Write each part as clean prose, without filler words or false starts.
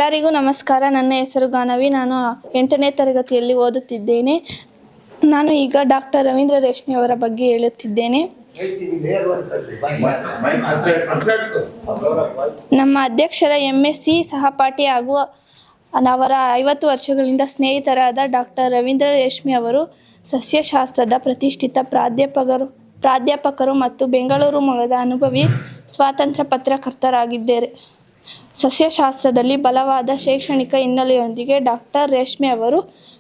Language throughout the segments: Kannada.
ಎಲ್ಲರಿಗೂ ನಮಸ್ಕಾರ. ನನ್ನ ಹೆಸರು ಗಾನವಿ. ನಾನು 8ನೇ ತರಗತಿಯಲ್ಲಿ ಓದುತ್ತಿದ್ದೇನೆ. ನಾನು ಈಗ ಡಾಕ್ಟರ್ ರವೀಂದ್ರ ರೇಷ್ಮೆ ಅವರ ಬಗ್ಗೆ ಹೇಳುತ್ತಿದ್ದೇನೆ. ನಮ್ಮ ಅಧ್ಯಕ್ಷರ MSc ಸಹಪಾಠಿ ಹಾಗೂ ಅವರ 50 ವರ್ಷಗಳಿಂದ ಸ್ನೇಹಿತರಾದ ಡಾಕ್ಟರ್ ರವೀಂದ್ರ ರೇಷ್ಮೆ ಅವರು ಸಸ್ಯಶಾಸ್ತ್ರದ ಪ್ರತಿಷ್ಠಿತ ಪ್ರಾಧ್ಯಾಪಕರು ಮತ್ತು ಬೆಂಗಳೂರು ಮೂಲದ ಅನುಭವಿ ಸ್ವಾತಂತ್ರ್ಯ ಪತ್ರಕರ್ತರಾಗಿದ್ದಾರೆ. ಸಸ್ಯಶಾಸ್ತ್ರದಲ್ಲಿ ಬಲವಾದ ಶೈಕ್ಷಣಿಕ ಹಿನ್ನೆಲೆಯೊಂದಿಗೆ ಡಾಕ್ಟರ್ ರೇಷ್ಮೆ ಅವರು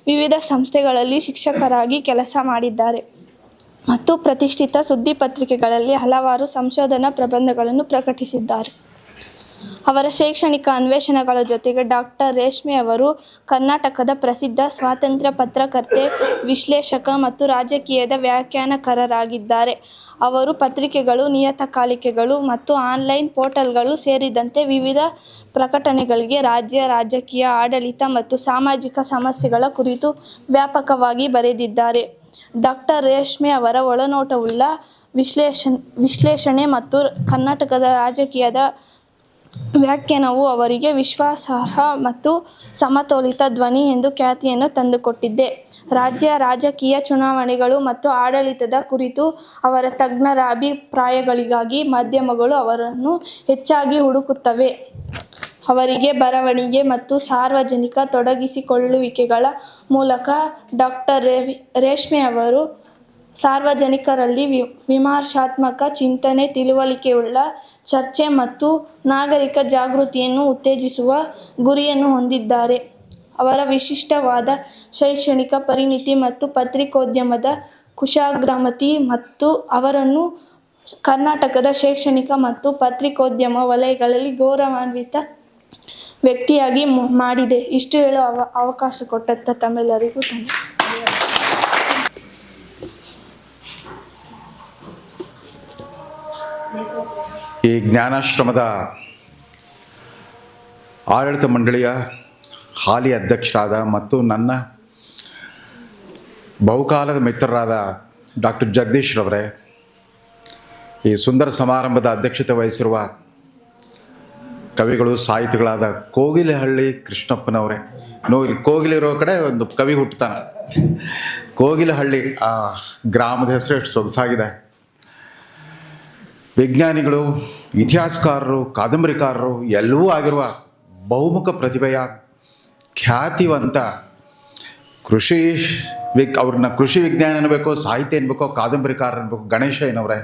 ವಿವಿಧ ಸಂಸ್ಥೆಗಳಲ್ಲಿ ಶಿಕ್ಷಕರಾಗಿ ಕೆಲಸ ಮಾಡಿದ್ದಾರೆ ಮತ್ತು ಪ್ರತಿಷ್ಠಿತ ಸುದ್ದಿಪತ್ರಿಕೆಗಳಲ್ಲಿ ಹಲವಾರು ಸಂಶೋಧನಾ ಪ್ರಬಂಧಗಳನ್ನು ಪ್ರಕಟಿಸಿದ್ದಾರೆ. ಅವರ ಶೈಕ್ಷಣಿಕ ಅನ್ವೇಷಣೆಗಳ ಜೊತೆಗೆ ಡಾಕ್ಟರ್ ರೇಷ್ಮೆ ಅವರು ಕರ್ನಾಟಕದ ಪ್ರಸಿದ್ಧ ಸ್ವಾತಂತ್ರ್ಯ ಪತ್ರಕರ್ತೆ, ವಿಶ್ಲೇಷಕ ಮತ್ತು ರಾಜಕೀಯದ ವ್ಯಾಖ್ಯಾನಕಾರರಾಗಿದ್ದಾರೆ. ಅವರು ಪತ್ರಿಕೆಗಳು, ನಿಯತಕಾಲಿಕೆಗಳು ಮತ್ತು ಆನ್ಲೈನ್ ಪೋರ್ಟಲ್ಗಳು ಸೇರಿದಂತೆ ವಿವಿಧ ಪ್ರಕಟಣೆಗಳಿಗೆ ರಾಜ್ಯ, ರಾಜಕೀಯ, ಆಡಳಿತ ಮತ್ತು ಸಾಮಾಜಿಕ ಸಮಸ್ಯೆಗಳ ಕುರಿತು ವ್ಯಾಪಕವಾಗಿ ಬರೆದಿದ್ದಾರೆ. ಡಾಕ್ಟರ್ ರೇಷ್ಮೆ ಅವರ ಒಳನೋಟವುಳ್ಳ ವಿಶ್ಲೇಷಣೆ ಮತ್ತು ಕರ್ನಾಟಕದ ರಾಜಕೀಯದ ವ್ಯಾಖ್ಯಾನವು ಅವರಿಗೆ ವಿಶ್ವಾಸಾರ್ಹ ಮತ್ತು ಸಮತೋಲಿತ ಧ್ವನಿ ಎಂದು ಖ್ಯಾತಿಯನ್ನು ತಂದುಕೊಟ್ಟಿದೆ. ರಾಜ್ಯ ರಾಜಕೀಯ, ಚುನಾವಣೆಗಳು ಮತ್ತು ಆಡಳಿತದ ಕುರಿತು ಅವರ ತಜ್ಞರ ಅಭಿಪ್ರಾಯಗಳಿಗಾಗಿ ಮಾಧ್ಯಮಗಳು ಅವರನ್ನು ಹೆಚ್ಚಾಗಿ ಹುಡುಕುತ್ತವೆ. ಅವರಿಗೆ ಬರವಣಿಗೆ ಮತ್ತು ಸಾರ್ವಜನಿಕ ತೊಡಗಿಸಿಕೊಳ್ಳುವಿಕೆಗಳ ಮೂಲಕ ಡಾಕ್ಟರ್ ರೇಷ್ಮೆ ಅವರು ಸಾರ್ವಜನಿಕರಲ್ಲಿ ವಿಮರ್ಶಾತ್ಮಕ ಚಿಂತನೆ, ತಿಳುವಳಿಕೆಯುಳ್ಳ ಚರ್ಚೆ ಮತ್ತು ನಾಗರಿಕ ಜಾಗೃತಿಯನ್ನು ಉತ್ತೇಜಿಸುವ ಗುರಿಯನ್ನು ಹೊಂದಿದ್ದಾರೆ. ಅವರ ವಿಶಿಷ್ಟವಾದ ಶೈಕ್ಷಣಿಕ ಪರಿಣಿತಿ ಮತ್ತು ಪತ್ರಿಕೋದ್ಯಮದ ಕುಶಾಗ್ರಮತಿ ಅವರನ್ನು ಕರ್ನಾಟಕದ ಶೈಕ್ಷಣಿಕ ಮತ್ತು ಪತ್ರಿಕೋದ್ಯಮ ವಲಯಗಳಲ್ಲಿ ಗೌರವಾನ್ವಿತ ವ್ಯಕ್ತಿಯಾಗಿ ಮಾಡಿದೆ. ಇಷ್ಟು ಹೇಳೋ ಅವಕಾಶ ಕೊಟ್ಟಂಥ ತಮ್ಮೆಲ್ಲರಿಗೂ ಧನ್ಯವಾದ. ಈ ಜ್ಞಾನಾಶ್ರಮದ ಆಡಳಿತ ಮಂಡಳಿಯ ಹಾಲಿ ಅಧ್ಯಕ್ಷರಾದ ಮತ್ತು ನನ್ನ ಬಹುಕಾಲದ ಮಿತ್ರರಾದ ಡಾಕ್ಟರ್ ಜಗದೀಶ್ ರವರೇ, ಈ ಸುಂದರ ಸಮಾರಂಭದ ಅಧ್ಯಕ್ಷತೆ ವಹಿಸಿರುವ ಕವಿಗಳು, ಸಾಹಿತಿಗಳಾದ ಕೋಗಿಲಹಳ್ಳಿ ಕೃಷ್ಣಪ್ಪನವರೇ, ಇಲ್ಲಿ ಕೋಗಿಲಿರೋ ಕಡೆ ಒಂದು ಕವಿ ಹುಟ್ಟುತ್ತಾನೆ. ಕೋಗಿಲಹಳ್ಳಿ ಆ ಗ್ರಾಮದ ಹೆಸರು ಎಷ್ಟು ಸೊಗಸಾಗಿದೆ. ವಿಜ್ಞಾನಿಗಳು, ಇತಿಹಾಸಕಾರರು, ಕಾದಂಬರಿಕಾರರು ಎಲ್ಲವೂ ಆಗಿರುವ ಬಹುಮುಖ ಪ್ರತಿಭೆಯ ಖ್ಯಾತಿವಂತ ಅವ್ರನ್ನ ಕೃಷಿ ವಿಜ್ಞಾನ ಅನ್ನಬೇಕು, ಸಾಹಿತ್ಯ ಅನ್ಬೇಕೋ, ಕಾದಂಬರಿಕಾರ ಅನ್ಬೇಕು, ಗಣೇಶ ಏನವರೇ,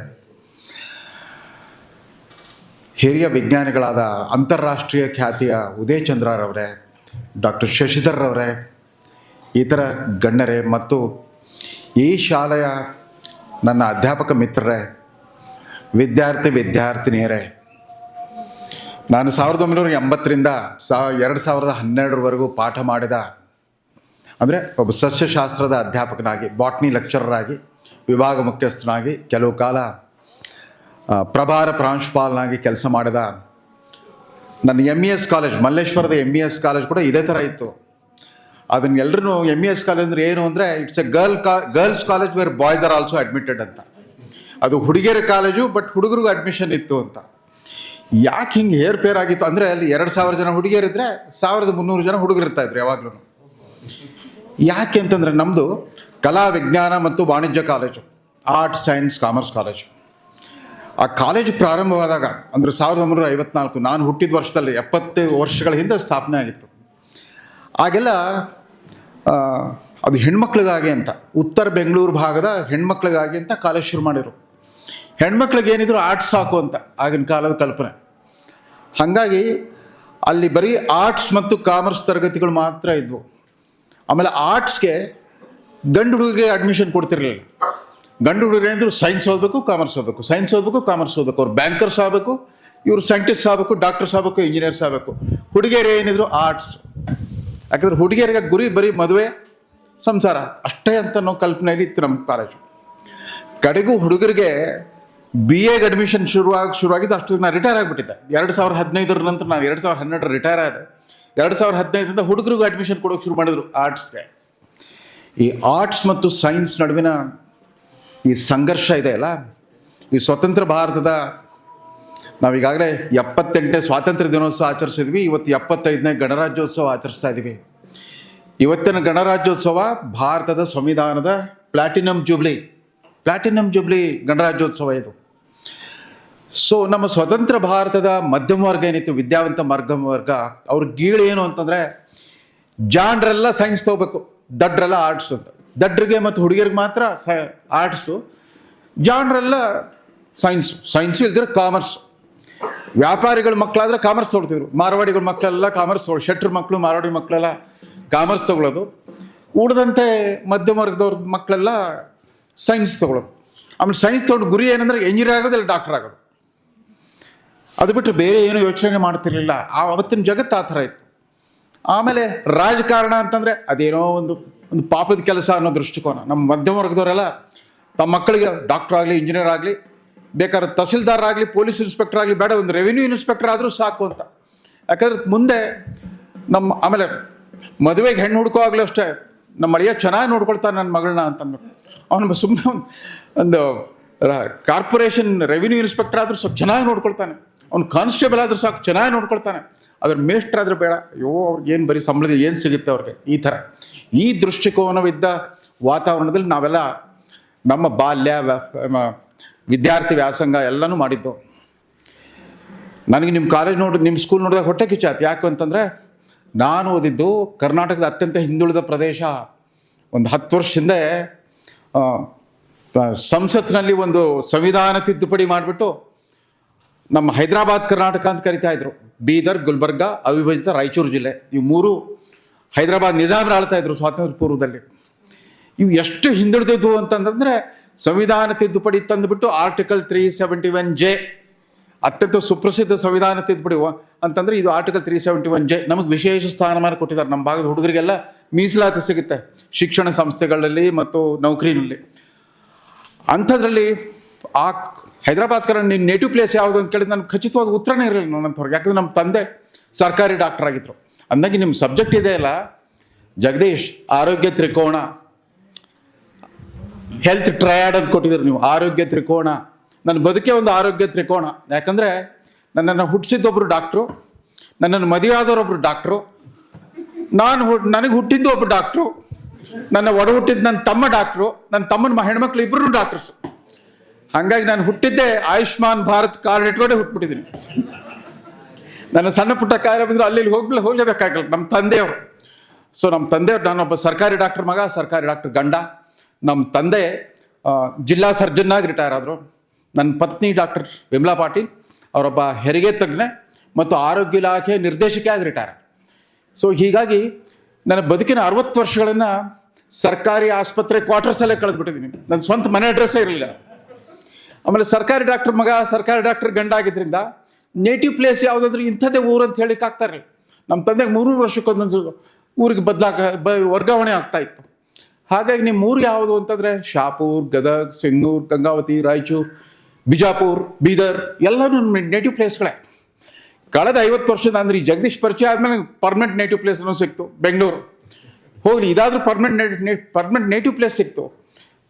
ಹಿರಿಯ ವಿಜ್ಞಾನಿಗಳಾದ ಅಂತಾರಾಷ್ಟ್ರೀಯ ಖ್ಯಾತಿಯ ಉದಯಚಂದ್ರರವರೇ, ಡಾಕ್ಟರ್ ಶಶಿಧರ್ರವರೇ, ಇತರ ಗಣ್ಯರೇ ಮತ್ತು ಈ ಶಾಲೆಯ ನನ್ನ ಅಧ್ಯಾಪಕ ಮಿತ್ರರೇ, ವಿದ್ಯಾರ್ಥಿನಿಯರೇ, ನಾನು 1980ರಿಂದ 2012 ಪಾಠ ಮಾಡಿದ, ಅಂದರೆ ಒಬ್ಬ ಸಸ್ಯಶಾಸ್ತ್ರದ ಅಧ್ಯಾಪಕನಾಗಿ, ಬಾಟ್ನಿ ಲೆಕ್ಚರರ್ ಆಗಿ, ವಿಭಾಗ ಮುಖ್ಯಸ್ಥನಾಗಿ, ಕೆಲವು ಕಾಲ ಪ್ರಭಾರ ಪ್ರಾಂಶುಪಾಲನಾಗಿ ಕೆಲಸ ಮಾಡಿದ ನನ್ನ MES ಕಾಲೇಜ್, ಮಲ್ಲೇಶ್ವರದ MES ಕಾಲೇಜ್ ಕೂಡ ಇದೇ ಥರ ಇತ್ತು. ಅದನ್ನೆಲ್ಲರೂ MES ಕಾಲೇಜ್ ಅಂದರೆ ಏನು ಅಂದರೆ, it's a girls college where boys are also admitted ಅಂತ. ಅದು ಹುಡುಗಿಯರ ಕಾಲೇಜು, ಬಟ್ ಹುಡುಗರಿಗೂ ಅಡ್ಮಿಷನ್ ಇತ್ತು ಅಂತ. ಯಾಕೆ ಹಿಂಗೆ ಏರ್ಪೇರ್ ಆಗಿತ್ತು ಅಂದರೆ, ಅಲ್ಲಿ 2000 ಜನ ಹುಡುಗಿಯರಿದ್ದರೆ 1300 ಜನ ಹುಡುಗರು ಇರ್ತಾಯಿದ್ರು ಯಾವಾಗಲೂ. ಯಾಕೆ ಅಂತಂದರೆ, ನಮ್ಮದು ಕಲಾ, ವಿಜ್ಞಾನ ಮತ್ತು ವಾಣಿಜ್ಯ college, arts, science, commerce college. ಆ ಕಾಲೇಜು ಪ್ರಾರಂಭವಾದಾಗ ಅಂದರೆ 1954, ನಾನು ಹುಟ್ಟಿದ ವರ್ಷದಲ್ಲಿ 70 ವರ್ಷಗಳ ಹಿಂದೆ ಸ್ಥಾಪನೆ ಆಗಿತ್ತು. ಆಗೆಲ್ಲ ಅದು ಹೆಣ್ಮಕ್ಳಿಗಾಗಿ ಅಂತ, ಉತ್ತರ ಬೆಂಗಳೂರು ಭಾಗದ ಹೆಣ್ಮಕ್ಳಿಗಾಗಿ ಅಂತ ಕಾಲೇಜ್ ಶುರು ಮಾಡಿದರು. ಹೆಣ್ಮಕ್ಳಿಗೆ ಏನಿದ್ರು ಆರ್ಟ್ಸ್ ಸಾಕು ಅಂತ ಆಗಿನ ಕಾಲದ ಕಲ್ಪನೆ. ಹಾಗಾಗಿ ಅಲ್ಲಿ ಬರೀ ಆರ್ಟ್ಸ್ ಮತ್ತು ಕಾಮರ್ಸ್ ತರಗತಿಗಳು ಮಾತ್ರ ಇದ್ವು. ಆಮೇಲೆ ಆರ್ಟ್ಸ್ಗೆ ಗಂಡು ಹುಡುಗರಿಗೆ ಅಡ್ಮಿಷನ್ ಕೊಡ್ತಿರ್ಲಿಲ್ಲ. ಗಂಡು ಹುಡುಗರು ಏನಿದ್ರು ಸೈನ್ಸ್ ಓದಬೇಕು, ಕಾಮರ್ಸ್ ಓದಬೇಕು, ಸೈನ್ಸ್ ಓದಬೇಕು, ಕಾಮರ್ಸ್ ಓದಬೇಕು. ಅವ್ರು ಬ್ಯಾಂಕರ್ಸ್ ಆಗಬೇಕು, ಇವರು ಸೈಂಟಿಸ್ಟ್ ಆಗಬೇಕು, ಡಾಕ್ಟರ್ಸ್ ಆಗಬೇಕು, ಇಂಜಿನಿಯರ್ಸ್ ಆಗಬೇಕು. ಹುಡುಗಿಯರು ಏನಿದ್ರು ಆರ್ಟ್ಸ್. ಯಾಕಂದರೆ ಹುಡುಗಿಯರಿಗೆ ಗುರಿ ಬರೀ ಮದುವೆ, ಸಂಸಾರ ಅಷ್ಟೇ ಅಂತ ಅನ್ನೋ ಕಲ್ಪನೆಯಲ್ಲಿ ಇತ್ತು ನಮ್ಮ ಕಾಲೇಜು. ಕಡೆಗೂ ಹುಡುಗರಿಗೆ BAಗೆ ಅಡ್ಮಿಷನ್ ಶುರುವಾಗಿದ್ದು ಅಷ್ಟು ನಾನು ರಿಟೈರ್ ಆಗಿಬಿಟ್ಟಿದ್ದೆ. 2015 ನಂತರ ನಾನು 2012 ರಿಟೈರ್ ಆದೆ. 2015 ಹುಡುಗರಿಗೂ ಅಡ್ಮಿಷನ್ ಕೊಡೋಕೆ ಶುರು ಮಾಡಿದ್ರು ಆರ್ಟ್ಸ್ಗೆ. ಈ ಆರ್ಟ್ಸ್ ಮತ್ತು ಸೈನ್ಸ್ ನಡುವಿನ ಈ ಸಂಘರ್ಷ ಇದೆ ಅಲ್ಲ, ಈ ಸ್ವತಂತ್ರ ಭಾರತದ ನಾವೀಗಾಗಲೇ 78ನೇ ಸ್ವಾತಂತ್ರ್ಯ ದಿನೋತ್ಸವ ಆಚರಿಸಿದ್ವಿ. ಇವತ್ತು 75ನೇ ಗಣರಾಜ್ಯೋತ್ಸವ ಆಚರಿಸ್ತಾ ಇದ್ದೀವಿ. ಇವತ್ತಿನ ಗಣರಾಜ್ಯೋತ್ಸವ ಭಾರತದ ಸಂವಿಧಾನದ ಪ್ಲಾಟಿನಂ ಜೂಬ್ಲಿ ಗಣರಾಜ್ಯೋತ್ಸವ ಇದು. ಸೊ ನಮ್ಮ ಸ್ವತಂತ್ರ ಭಾರತದ ಮಧ್ಯಮ ವರ್ಗ ಏನಿತ್ತು, ವಿದ್ಯಾವಂತ ಮಧ್ಯಮ ವರ್ಗ, ಅವ್ರ ಗೀಳು ಏನು ಅಂತಂದರೆ ಜಾಣರೆಲ್ಲ ಸೈನ್ಸ್ ತೊಗೋಬೇಕು, ದಡ್ರೆಲ್ಲ ಆರ್ಟ್ಸ್ ಅಂತ. ದಡ್ರಿಗೆ ಮತ್ತು ಹುಡುಗಿಯರಿಗೆ ಮಾತ್ರ ಆರ್ಟ್ಸು, ಜಾಣರೆಲ್ಲ ಸೈನ್ಸು ಇಲ್ದಿರ ಕಾಮರ್ಸು. ವ್ಯಾಪಾರಿಗಳ ಮಕ್ಕಳಾದ್ರೆ ಕಾಮರ್ಸ್ ತೊಗೊಳ್ತಿದ್ರು, ಮಾರವಾಡಿಗಳ ಮಕ್ಕಳೆಲ್ಲ ಕಾಮರ್ಸ್ ಶೆಟ್ರ್ ಮಕ್ಕಳು ಮಾರವಾಡಿ ಮಕ್ಕಳೆಲ್ಲ ಕಾಮರ್ಸ್ ತೊಗೊಳ್ಳೋದು. ಉಳಿದಂತೆ ಮಧ್ಯಮ ವರ್ಗದವ್ರ ಮಕ್ಕಳೆಲ್ಲ ಸೈನ್ಸ್ ತೊಗೊಳ್ಳೋದು. ಆಮೇಲೆ ಸೈನ್ಸ್ ತೊಗೊಂಡು ಗುರಿ ಏನಂದ್ರೆ ಎಂಜಿನಿಯರ್ ಆಗೋದು ಇಲ್ಲ ಡಾಕ್ಟರ್ ಆಗೋದು. ಅದು ಬಿಟ್ಟರೆ ಬೇರೆ ಏನೂ ಯೋಚನೆ ಮಾಡ್ತಿರ್ಲಿಲ್ಲ. ಅವತ್ತಿನ ಜಗತ್ತು ಆ ಥರ ಇತ್ತು. ಆಮೇಲೆ ರಾಜಕಾರಣ ಅಂತಂದರೆ ಅದೇನೋ ಒಂದು ಪಾಪದ ಕೆಲಸ ಅನ್ನೋ ದೃಷ್ಟಿಕೋನ. ನಮ್ಮ ಮಧ್ಯಮ ವರ್ಗದವರೆಲ್ಲ ತಮ್ಮ ಮಕ್ಕಳಿಗೆ ಡಾಕ್ಟರ್ ಆಗಲಿ, ಇಂಜಿನಿಯರ್ ಆಗಲಿ, ಬೇಕಾದ್ರೆ ತಹಸೀಲ್ದಾರ್ ಆಗಲಿ, ಪೊಲೀಸ್ ಇನ್ಸ್ಪೆಕ್ಟರ್ ಆಗಲಿ, ಬೇಡ ಒಂದು ರೆವಿನ್ಯೂ ಇನ್ಸ್ಪೆಕ್ಟರ್ ಆದರೂ ಸಾಕು ಅಂತ. ಯಾಕಂದ್ರೆ ಮುಂದೆ ಆಮೇಲೆ ಮದುವೆಗೆ ಹೆಣ್ಣು ಹುಡ್ಕೋ ಆಗಲೂ ಅಷ್ಟೇ, ನಮ್ಮ ಅಳಿಯ ಚೆನ್ನಾಗಿ ನೋಡ್ಕೊಳ್ತಾನೆ ನನ್ನ ಮಗಳನ್ನ ಅಂತಂದ್ಬಿಟ್ಟು ಅವನು ಸುಮ್ಮನೆ ಒಂದು ಕಾರ್ಪೊರೇಷನ್ ರೆವಿನ್ಯೂ ಇನ್ಸ್ಪೆಕ್ಟರ್ ಆದರೂ ಸ್ವಲ್ಪ ಚೆನ್ನಾಗಿ ನೋಡ್ಕೊಳ್ತಾನೆ, ಅವ್ನು ಕಾನ್ಸ್ಟೇಬಲ್ ಆದರೂ ಸಾಕು ಚೆನ್ನಾಗಿ ನೋಡ್ಕೊಳ್ತಾನೆ, ಅದ್ರ ಮೇಸ್ಟ್ರ್ ಆದರೂ ಬೇಡ, ಅಯ್ಯೋ ಅವ್ರಿಗೆ ಏನು ಬರೀ ಸಂಬಳದ ಏನು ಸಿಗುತ್ತೆ ಅವ್ರಿಗೆ. ಈ ಥರ ಈ ದೃಷ್ಟಿಕೋನವಿದ್ದ ವಾತಾವರಣದಲ್ಲಿ ನಾವೆಲ್ಲ ನಮ್ಮ ಬಾಲ್ಯ, ವಿದ್ಯಾರ್ಥಿ ವ್ಯಾಸಂಗ ಎಲ್ಲನೂ ಮಾಡಿದ್ದು. ನನಗೆ ನಿಮ್ಮ ಕಾಲೇಜ್ ನಿಮ್ಮ ಸ್ಕೂಲ್ ನೋಡಿದಾಗ ಹೊಟ್ಟೆ ಕಿಚ್ಚಾಯ್ತು. ಯಾಕೆ ಅಂತಂದರೆ ನಾನು ಓದಿದ್ದು ಕರ್ನಾಟಕದ ಅತ್ಯಂತ ಹಿಂದುಳಿದ ಪ್ರದೇಶ. ಒಂದು 10 ವರ್ಷ ಹಿಂದೆ ಸಂಸತ್ನಲ್ಲಿ ಒಂದು ಸಂವಿಧಾನ ತಿದ್ದುಪಡಿ ಮಾಡಿಬಿಟ್ಟು ನಮ್ಮ ಹೈದರಾಬಾದ್ ಕರ್ನಾಟಕ ಅಂತ ಕರಿತಾ ಇದ್ರು. ಬೀದರ್, ಗುಲ್ಬರ್ಗ, ಅವಿಭಜಿತ ರಾಯಚೂರು ಜಿಲ್ಲೆ, ಇವು 3 ಹೈದರಾಬಾದ್ ನಿಜಾಮರು ಆಳ್ತಾ ಇದ್ರು ಸ್ವಾತಂತ್ರ್ಯ ಪೂರ್ವದಲ್ಲಿ. ಇವು ಎಷ್ಟು ಹಿಂದುಳಿದಿದ್ವು ಅಂತಂದರೆ ಸಂವಿಧಾನ ತಿದ್ದುಪಡಿ ತಂದುಬಿಟ್ಟು ಆರ್ಟಿಕಲ್ 371J, ಅತ್ಯಂತ ಸುಪ್ರಸಿದ್ಧ ಸಂವಿಧಾನ ತಿದ್ದುಪಡಿ ಅಂತಂದರೆ ಇದು ಆರ್ಟಿಕಲ್ 371J. ನಮಗೆ ವಿಶೇಷ ಸ್ಥಾನಮಾನ ಕೊಟ್ಟಿದ್ದಾರೆ. ನಮ್ಮ ಭಾಗದ ಹುಡುಗರಿಗೆಲ್ಲ ಮೀಸಲಾತಿ ಸಿಗುತ್ತೆ ಶಿಕ್ಷಣ ಸಂಸ್ಥೆಗಳಲ್ಲಿ ಮತ್ತು ನೌಕರಿನಲ್ಲಿ. ಅಂಥದ್ರಲ್ಲಿ ಆ ಹೈದರಾಬಾದ್ ಕರ್ನಾಟಕ ನಿನ್ನ ನೇಟಿವ್ ಪ್ಲೇಸ್ ಯಾವುದು ಅಂತ ಕೇಳಿದ್ರೆ ನನಗೆ ಖಚಿತವಾದ ಉತ್ತರನೇ ಇರಲಿಲ್ಲ ನನ್ನಂಥವ್ರಿಗೆ. ಯಾಕಂದರೆ ನಮ್ಮ ತಂದೆ ಸರ್ಕಾರಿ ಡಾಕ್ಟರ್ ಆಗಿದ್ರು. ಅಂದಾಗೆ ನಿಮ್ಮ ಸಬ್ಜೆಕ್ಟ್ ಇದೆ ಅಲ್ಲ ಜಗದೀಶ್, ಆರೋಗ್ಯ ತ್ರಿಕೋಣ, ಹೆಲ್ತ್ ಟ್ರಯಾಡ್ ಅಂತ ಕೊಟ್ಟಿದ್ರು ನೀವು, ಆರೋಗ್ಯ ತ್ರಿಕೋಣ. ನನ್ನ ಬದುಕೆ ಒಂದು ಆರೋಗ್ಯ ತ್ರಿಕೋಣ. ಯಾಕಂದರೆ ನನ್ನನ್ನು ಹುಟ್ಟಿಸಿದ್ದೊಬ್ಬರು ಡಾಕ್ಟ್ರು, ನನ್ನನ್ನು ಮದುವೆ ಆದವರೊಬ್ಬರು ಡಾಕ್ಟ್ರು, ನನಗೆ ಹುಟ್ಟಿದ್ದು ಒಬ್ಬರು ಡಾಕ್ಟ್ರು, ನನ್ನ ಒಡ ಹುಟ್ಟಿದ್ದು ನನ್ನ ತಮ್ಮ ಡಾಕ್ಟ್ರು, ನನ್ನ ತಮ್ಮನ ಹೆಣ್ಮಕ್ಳು ಇಬ್ಬರು ಡಾಕ್ಟರ್ಸು. ಹಾಗಾಗಿ ನಾನು ಹುಟ್ಟಿದ್ದೆ ಆಯುಷ್ಮಾನ್ ಭಾರತ್ ಕಾರ್ಡ್ ಇಟ್ಕೊಂಡೆ ಹುಟ್ಬಿಟ್ಟಿದ್ದೀನಿ. ನನ್ನ ಸಣ್ಣ ಪುಟ್ಟ ಕಾಯಿಲೆ ಬಂದರೆ ಅಲ್ಲಿ ಹೋಗಲೇಬೇಕಾಗಲ್ಲ. ನಮ್ಮ ತಂದೆಯವರು, ಸೊ ನಮ್ಮ ತಂದೆಯವರು, ನಾನೊಬ್ಬ ಸರ್ಕಾರಿ ಡಾಕ್ಟರ್ ಮಗ, ಸರ್ಕಾರಿ ಡಾಕ್ಟರ್ ಗಂಡ. ನಮ್ಮ ತಂದೆ ಜಿಲ್ಲಾ ಸರ್ಜನ್ನಾಗಿ ರಿಟೈರ್ ಆದರು. ನನ್ನ ಪತ್ನಿ ಡಾಕ್ಟರ್ ವಿಮಲಾ ಪಾಟೀಲ್, ಅವರೊಬ್ಬ ಹೆರಿಗೆ ತಜ್ಞೆ ಮತ್ತು ಆರೋಗ್ಯ ಇಲಾಖೆ ನಿರ್ದೇಶಕಿಯಾಗಿ ರಿಟೈರ್. ಸೊ ಹೀಗಾಗಿ ನನ್ನ ಬದುಕಿನ 60 ವರ್ಷಗಳನ್ನು ಸರ್ಕಾರಿ ಆಸ್ಪತ್ರೆ ಕ್ವಾರ್ಟರ್ಸಲ್ಲೇ ಕಳೆದುಬಿಟ್ಟಿದ್ದೀನಿ. ನನ್ನ ಸ್ವಂತ ಮನೆ ಅಡ್ರೆಸ್ಸೇ ಇರಲಿಲ್ಲ. ಆಮೇಲೆ ಸರ್ಕಾರಿ ಡಾಕ್ಟರ್ ಮಗ, ಸರ್ಕಾರಿ ಡಾಕ್ಟರ್ ಗಂಡ ಆಗಿದ್ದರಿಂದ ನೇಟಿವ್ ಪ್ಲೇಸ್ ಯಾವುದಂದ್ರೆ ಇಂಥದ್ದೇ ಊರು ಅಂತ ಹೇಳಿಕ್ಕೆ ಆಗ್ತಾಯಿರಲಿಲ್ಲ. ನಮ್ಮ ತಂದೆಗೆ 3 ವರ್ಷಕ್ಕೊಂದೊಂದು ಊರಿಗೆ ವರ್ಗಾವಣೆ ಆಗ್ತಾಯಿತ್ತು. ಹಾಗಾಗಿ ನಿಮ್ಮ ಊರು ಯಾವುದು ಅಂತಂದರೆ ಶಾಪೂರ್, ಗದಗ್, ಸಿಂಧೂರು, ಗಂಗಾವತಿ, ರಾಯಚೂರು, ಬಿಜಾಪುರ್, ಬೀದರ್ ಎಲ್ಲನೂ ನೇಟಿವ್ ಪ್ಲೇಸ್ಗಳೇ. ಕಳೆದ 50 ವರ್ಷದ ಅಂದರೆ ಈ ಜಗದೀಶ್ ಪರಿಚಯ ಆದಮೇಲೆ ಪರ್ಮನೆಂಟ್ ನೇಟಿವ್ ಪ್ಲೇಸ್ ಅನ್ನೋ ಸಿಕ್ತು ಬೆಂಗಳೂರು. ಹೋಗಲಿ, ಇದಾದರೂ ಪರ್ಮನೆಂಟ್ ನೇಟಿವ್ ಪ್ಲೇಸ್ ಸಿಕ್ತು.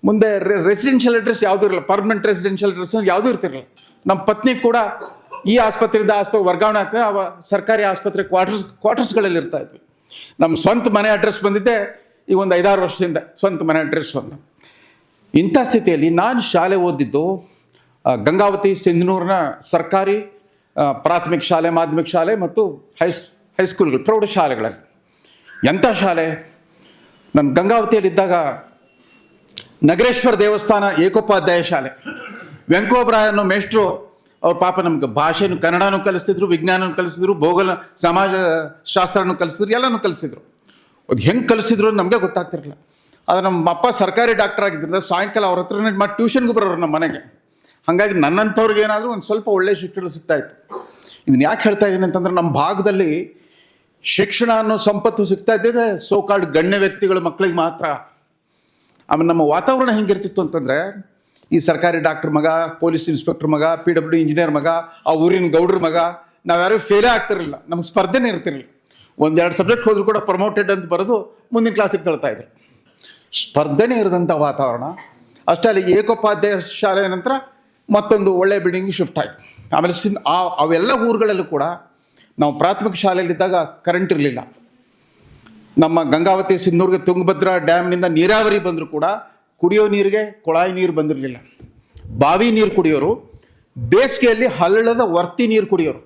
ಮುಂದೆ ರೆಸಿಡೆನ್ಷಿಯಲ್ ಅಡ್ರೆಸ್ ಯಾವುದೂ ಇರಲ್ಲ, ಪರ್ಮನೆಂಟ್ ರೆಸಿಡೆನ್ಷಿಯಲ್ ಅಡ್ರೆಸ್ ಯಾವುದೂ ಇರ್ತಿರಲಿಲ್ಲ. ನಮ್ಮ ಪತ್ನಿ ಕೂಡ ಈ ಆಸ್ಪತ್ರೆಯಿಂದ ವರ್ಗಾವಣೆ ಆಗ್ತದೆ, ಸರ್ಕಾರಿ ಆಸ್ಪತ್ರೆ ಕ್ವಾರ್ಟರ್ಸ್ಗಳಲ್ಲಿ ಇರ್ತಾ ಇದ್ವಿ. ನಮ್ಮ ಸ್ವಂತ ಮನೆ ಅಡ್ರೆಸ್ ಬಂದಿದ್ದೆ ಈಗ ಒಂದು 5-6 ವರ್ಷದಿಂದ, ಸ್ವಂತ ಮನೆ ಅಡ್ರೆಸ್ ಒಂದು. ಇಂಥ ಸ್ಥಿತಿಯಲ್ಲಿ ನಾನು ಶಾಲೆ ಓದಿದ್ದು ಗಂಗಾವತಿ ಸಿಂಧನೂರಿನ ಸರ್ಕಾರಿ ಪ್ರಾಥಮಿಕ ಶಾಲೆ, ಮಾಧ್ಯಮಿಕ ಶಾಲೆ ಮತ್ತು ಹೈಸ್ಕೂಲ್ಗಳು, ಪ್ರೌಢಶಾಲೆಗಳಲ್ಲಿ. ಎಂಥ ಶಾಲೆ! ನಾನು ಗಂಗಾವತಿಯಲ್ಲಿದ್ದಾಗ ನಗರೇಶ್ವರ ದೇವಸ್ಥಾನ ಏಕೋಪಾಧ್ಯಾಯ ಶಾಲೆ, ವೆಂಕೋಬ್ರಾಯ ಅನ್ನೋ ಮೇಷ್ಟ್ರು, ಅವ್ರ ಪಾಪ ನಮ್ಗೆ ಭಾಷೆನೂ ಕನ್ನಡನೂ ಕಲಿಸ್ತಿದ್ರು, ವಿಜ್ಞಾನನೂ ಕಲಿಸಿದ್ರು, ಭೂಗೋಳ ಸಮಾಜ ಶಾಸ್ತ್ರನೂ ಕಲಿಸಿದ್ರು, ಎಲ್ಲನೂ ಕಲಿಸಿದ್ರು. ಅದು ಹೆಂಗೆ ಕಲಿಸಿದ್ರು ನಮಗೆ ಗೊತ್ತಾಗ್ತಿರಲಿಲ್ಲ. ಆದರೆ ನಮ್ಮ ಅಪ್ಪ ಸರ್ಕಾರಿ ಡಾಕ್ಟರ್ ಆಗಿದ್ದರಿಂದ ಸಾಯಂಕಾಲ ಅವ್ರ ಹತ್ರನೇ ಟ್ಯೂಷನ್ಗೂ ಬರೋರು ನಮ್ಮ ಮನೆಗೆ. ಹಾಗಾಗಿ ನನ್ನಂಥವ್ರಿಗೆ ಏನಾದರೂ ಒಂದು ಸ್ವಲ್ಪ ಒಳ್ಳೆಯ ಶಿಕ್ಷಣ ಸಿಗ್ತಾಯಿತ್ತು. ಇದನ್ನು ಯಾಕೆ ಹೇಳ್ತಾ ಇದ್ದೀನಿ ಅಂತಂದ್ರೆ ನಮ್ಮ ಭಾಗದಲ್ಲಿ ಶಿಕ್ಷಣ ಅನ್ನೋ ಸಂಪತ್ತು ಸಿಗ್ತಾ ಇದ್ದಿದೆ ಸೋಕಾಲ್ಡ್ ಗಣ್ಯ ವ್ಯಕ್ತಿಗಳ ಮಕ್ಕಳಿಗೆ ಮಾತ್ರ. ಆಮೇಲೆ ನಮ್ಮ ವಾತಾವರಣ ಹೆಂಗಿರ್ತಿತ್ತು ಅಂತಂದರೆ ಈ ಸರ್ಕಾರಿ ಡಾಕ್ಟರ್ ಮಗ, ಪೊಲೀಸ್ ಇನ್ಸ್ಪೆಕ್ಟರ್ ಮಗ, PW ಇಂಜಿನಿಯರ್ ಮಗ, ಆ ಊರಿನ ಗೌಡ್ರ ಮಗ, ನಾವ್ಯಾರೂ ಫೇಲೇ ಆಗ್ತಿರಲಿಲ್ಲ. ನಮ್ಗೆ ಸ್ಪರ್ಧೆನೇ ಇರ್ತಿರಲಿಲ್ಲ. 1-2 ಸಬ್ಜೆಕ್ಟ್ ಹೋದರೂ ಕೂಡ ಪ್ರಮೋಟೆಡ್ ಅಂತ ಬರೋದು ಮುಂದಿನ ಕ್ಲಾಸಿಗೆ ತಳ್ತಾಯಿದ್ರು. ಸ್ಪರ್ಧೆನೇ ಇರದಂಥ ವಾತಾವರಣ. ಅಷ್ಟೇ ಅಲ್ಲ, ಏಕೋಪಾಧ್ಯಾಯ ಶಾಲೆಯ ನಂತರ ಮತ್ತೊಂದು ಒಳ್ಳೆಯ ಬಿಲ್ಡಿಂಗ್ ಶಿಫ್ಟ್ ಆಯಿತು. ಆಮೇಲೆ ಅವೆಲ್ಲ ಊರುಗಳಲ್ಲೂ ಕೂಡ ನಾವು ಪ್ರಾಥಮಿಕ ಶಾಲೆಯಲ್ಲಿದ್ದಾಗ ಕರೆಂಟ್ ಇರಲಿಲ್ಲ. ನಮ್ಮ ಗಂಗಾವತಿ ಸಿಂಧೂರ್ಗೆ ತುಂಗಭದ್ರಾ ಡ್ಯಾಮ್ನಿಂದ ನೀರಾವರಿ ಬಂದರೂ ಕೂಡ ಕುಡಿಯೋ ನೀರಿಗೆ ಕೊಳಾಯಿ ನೀರು ಬಂದಿರಲಿಲ್ಲ. ಬಾವಿ ನೀರು ಕುಡಿಯೋರು, ಬೇಸಿಗೆಯಲ್ಲಿ ಹಳ್ಳದ ವರ್ತಿ ನೀರು ಕುಡಿಯೋರು.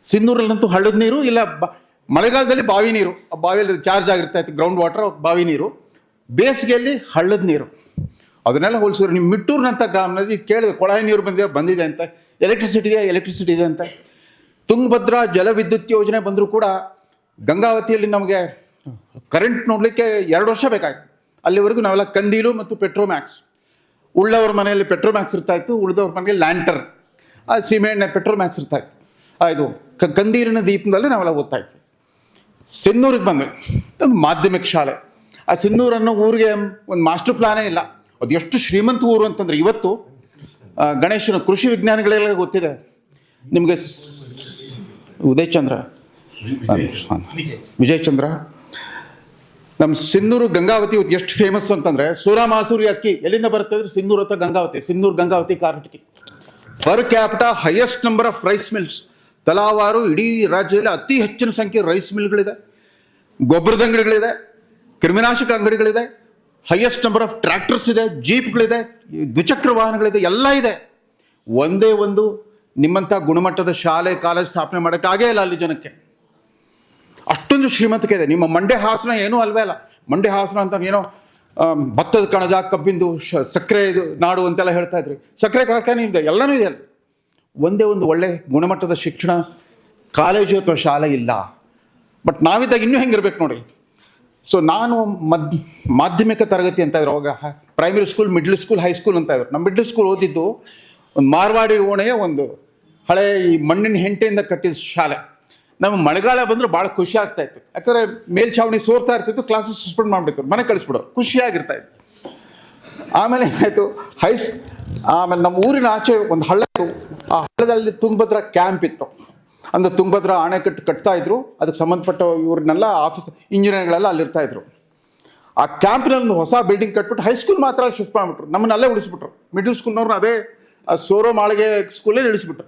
ಸಿಂಧೂರಲ್ಲಂತೂ ಹಳ್ಳದ ನೀರು ಇಲ್ಲ, ಮಳೆಗಾಲದಲ್ಲಿ ಬಾವಿ ನೀರು, ಆ ಬಾವಿಯಲ್ಲಿ ಚಾರ್ಜ್ ಆಗಿರ್ತಾ ಇತ್ತು ಗ್ರೌಂಡ್ ವಾಟರ್, ಬಾವಿ ನೀರು. ಬೇಸಿಗೆಯಲ್ಲಿ ಹಳ್ಳದ ನೀರು. ಅದನ್ನೆಲ್ಲ ಹೋಲಿಸಿದ್ರು. ನಿಮ್ಮ ಮಿಟ್ಟೂರಿನಂಥ ಗ್ರಾಮದಲ್ಲಿ ಕೇಳಿದೆ ಕೊಳಾಯಿ ನೀರು ಬಂದಿದೆ ಅಂತ, ಎಲೆಕ್ಟ್ರಿಸಿಟಿ ಇದೆ ಅಂತ. ತುಂಗಭದ್ರಾ ಜಲವಿದ್ಯುತ್ ಯೋಜನೆ ಬಂದರೂ ಕೂಡ ಗಂಗಾವತಿಯಲ್ಲಿ ನಮಗೆ ಕರೆಂಟ್ ನೋಡಲಿಕ್ಕೆ 2 ವರ್ಷ ಬೇಕಾಯ್ತು. ಅಲ್ಲಿವರೆಗೂ ನಾವೆಲ್ಲ ಕಂದೀಲು ಮತ್ತು ಪೆಟ್ರೋಮ್ಯಾಕ್ಸ್, ಉಳ್ಳವ್ರ ಮನೆಯಲ್ಲಿ ಪೆಟ್ರೋಮ್ಯಾಕ್ಸ್ ಇರ್ತಾಯಿತ್ತು, ಉಳಿದವ್ರ ಮನೆಯಲ್ಲಿ ಲ್ಯಾಂಟರ್, ಆ ಸೀಮೆಎಣ್ಣೆ ಪೆಟ್ರೋಮ್ಯಾಕ್ಸ್ ಇರ್ತಾಯಿತ್ತು. ಇದು ಕಂದೀಲಿನ ದೀಪದಲ್ಲಿ ನಾವೆಲ್ಲ ಓದ್ತಾಯಿದ್ವಿ. ಸಿನ್ನೂರಿಗೆ ಬಂದ್ವಿ, ಒಂದು ಮಾಧ್ಯಮಿಕ ಶಾಲೆ. ಆ ಸಿನ್ನೂರನ್ನು ಊರಿಗೆ ಒಂದು ಮಾಸ್ಟರ್ ಪ್ಲಾನೇ ಇಲ್ಲ. ಅದು ಎಷ್ಟು ಶ್ರೀಮಂತ ಊರು ಅಂತಂದರೆ, ಇವತ್ತು ಗಣೇಶನ ಕೃಷಿ ವಿಜ್ಞಾನಿಗಳೆಲ್ಲ ಗೊತ್ತಿದೆ ನಿಮಗೆ. ವಿಜಯ್ ಚಂದ್ರ, ನಮ್ಮ ಸಿನ್ನೂರು ಗಂಗಾವತಿ ಇವತ್ತು ಎಷ್ಟು ಫೇಮಸ್ ಅಂತಂದರೆ, ಸೂರ ಮಾಸೂರಿ ಅಕ್ಕಿ ಎಲ್ಲಿಂದ ಬರುತ್ತೆ ಅಂದರೆ ಸಿನ್ನೂರು ಅಥವಾ ಗಂಗಾವತಿ, ಸಿನ್ನೂರು ಗಂಗಾವತಿ ಕಾರ್ನಾಟಕಿ. Per capita highest number of rice mills, ತಲಾವಾರು ಇಡೀ ರಾಜ್ಯದಲ್ಲಿ ಅತಿ ಹೆಚ್ಚಿನ ಸಂಖ್ಯೆ ರೈಸ್ ಮಿಲ್ಗಳಿದೆ, ಗೊಬ್ಬರದ ಅಂಗಡಿಗಳಿದೆ, ಕ್ರಿಮಿನಾಶಕ ಅಂಗಡಿಗಳಿದೆ, ಹೈಯೆಸ್ಟ್ ನಂಬರ್ ಆಫ್ ಟ್ರ್ಯಾಕ್ಟರ್ಸ್ ಇದೆ, ಜೀಪ್ಗಳಿದೆ, ದ್ವಿಚಕ್ರ ವಾಹನಗಳಿದೆ, ಎಲ್ಲ ಇದೆ. ಒಂದೇ ಒಂದು ನಿಮ್ಮಂಥ ಗುಣಮಟ್ಟದ ಶಾಲೆ ಕಾಲೇಜ್ ಸ್ಥಾಪನೆ ಮಾಡೋಕ್ಕಾಗೇ ಇಲ್ಲ ಅಲ್ಲಿ ಜನಕ್ಕೆ. ಅಷ್ಟೊಂದು ಶ್ರೀಮಂತಿಕೆ ಇದೆ. ನಿಮ್ಮ ಮಂಡ್ಯ ಹಾಸನ ಏನೂ ಅಲ್ವೇ ಅಲ್ಲ. ಮಂಡ್ಯ ಹಾಸನ ಅಂತ ಏನೋ ಭತ್ತದ ಕಣಜ, ಕಬ್ಬಿಂದು, ಸಕ್ಕರೆ ಇದು ನಾಡು ಅಂತೆಲ್ಲ ಹೇಳ್ತಾ ಇದ್ರಿ. ಸಕ್ಕರೆ ಕಾರ್ಖಾನೆ ಇದೆ, ಎಲ್ಲನೂ ಇದೆ ಅಲ್ಲಿ. ಒಂದೇ ಒಂದು ಒಳ್ಳೆ ಗುಣಮಟ್ಟದ ಶಿಕ್ಷಣ ಕಾಲೇಜು ಅಥವಾ ಶಾಲೆ ಇಲ್ಲ. ಬಟ್ ನಾವಿದ್ದಾಗ ಇನ್ನೂ ಹೆಂಗಿರ್ಬೇಕು ನೋಡಿ. ಸೊ ನಾನು ಮಾಧ್ಯಮಿಕ ತರಗತಿ ಅಂತ ಇದ್ರು ಅವಾಗ. Primary school, middle school, high school ಅಂತ ಇದ್ರು. ನಮ್ಮ ಮಿಡ್ಲ್ ಸ್ಕೂಲ್ ಓದಿದ್ದು ಒಂದು ಮಾರ್ವಾಡಿ ಓಣೆಯ ಒಂದು ಹಳೆ ಈ ಮಣ್ಣಿನ ಹೆಂಟೆಯಿಂದ ಕಟ್ಟಿದ ಶಾಲೆ. ನಮಗೆ ಮಳೆಗಾಲ ಬಂದರೆ ಭಾಳ ಖುಷಿ ಆಗ್ತಾಯಿತ್ತು. ಯಾಕಂದರೆ ಮೇಲ್ಛಾವಣಿ ಸೋರ್ತಾ ಇರ್ತಿತ್ತು, ಕ್ಲಾಸಸ್ ಸಸ್ಪೆಂಡ್ ಮಾಡಿಬಿಡ್ತಾರೆ, ಮನೆ ಕಳಿಸ್ಬಿಡೋರು, ಖುಷಿಯಾಗಿರ್ತಾಯಿತ್ತು. ಆಮೇಲೆ ಏನಾಯಿತು, ಆಮೇಲೆ ನಮ್ಮ ಊರಿನ ಆಚೆ ಒಂದು ಹಳ್ಳ ಇತ್ತು. ಆ ಹಳ್ಳದಲ್ಲಿ ತುಂಗಭದ್ರಾ ಕ್ಯಾಂಪ್ ಇತ್ತು. ಅಂದರೆ ತುಂಗಭದ್ರಾ ಅಣೆಕಟ್ಟು ಕಟ್ತಾಯಿದ್ರು, ಅದಕ್ಕೆ ಸಂಬಂಧಪಟ್ಟ ಇವ್ರನ್ನೆಲ್ಲ ಆಫೀಸ್ ಇಂಜಿನಿಯರ್ಗಳೆಲ್ಲ ಅಲ್ಲಿರ್ತಾಯಿದ್ರು. ಆ ಕ್ಯಾಂಪ್ನಲ್ಲಿ ಒಂದು ಹೊಸ ಬಿಲ್ಡಿಂಗ್ ಕಟ್ಬಿಟ್ಟು ಹೈಸ್ಕೂಲ್ ಮಾತ್ರ ಅಲ್ಲಿ ಶಿಫ್ಟ್ ಮಾಡಿಬಿಟ್ರು, ನಮ್ಮನ್ನಲ್ಲೇ ಉಳಿಸ್ಬಿಟ್ರು. ಮಿಡ್ಲ್ ಸ್ಕೂಲ್ನವ್ರನ್ನ ಅದೇ ಸೋರೋ ಮಾಳಿಗೆ ಸ್ಕೂಲಲ್ಲಿ ಇಳಿಸ್ಬಿಟ್ರು.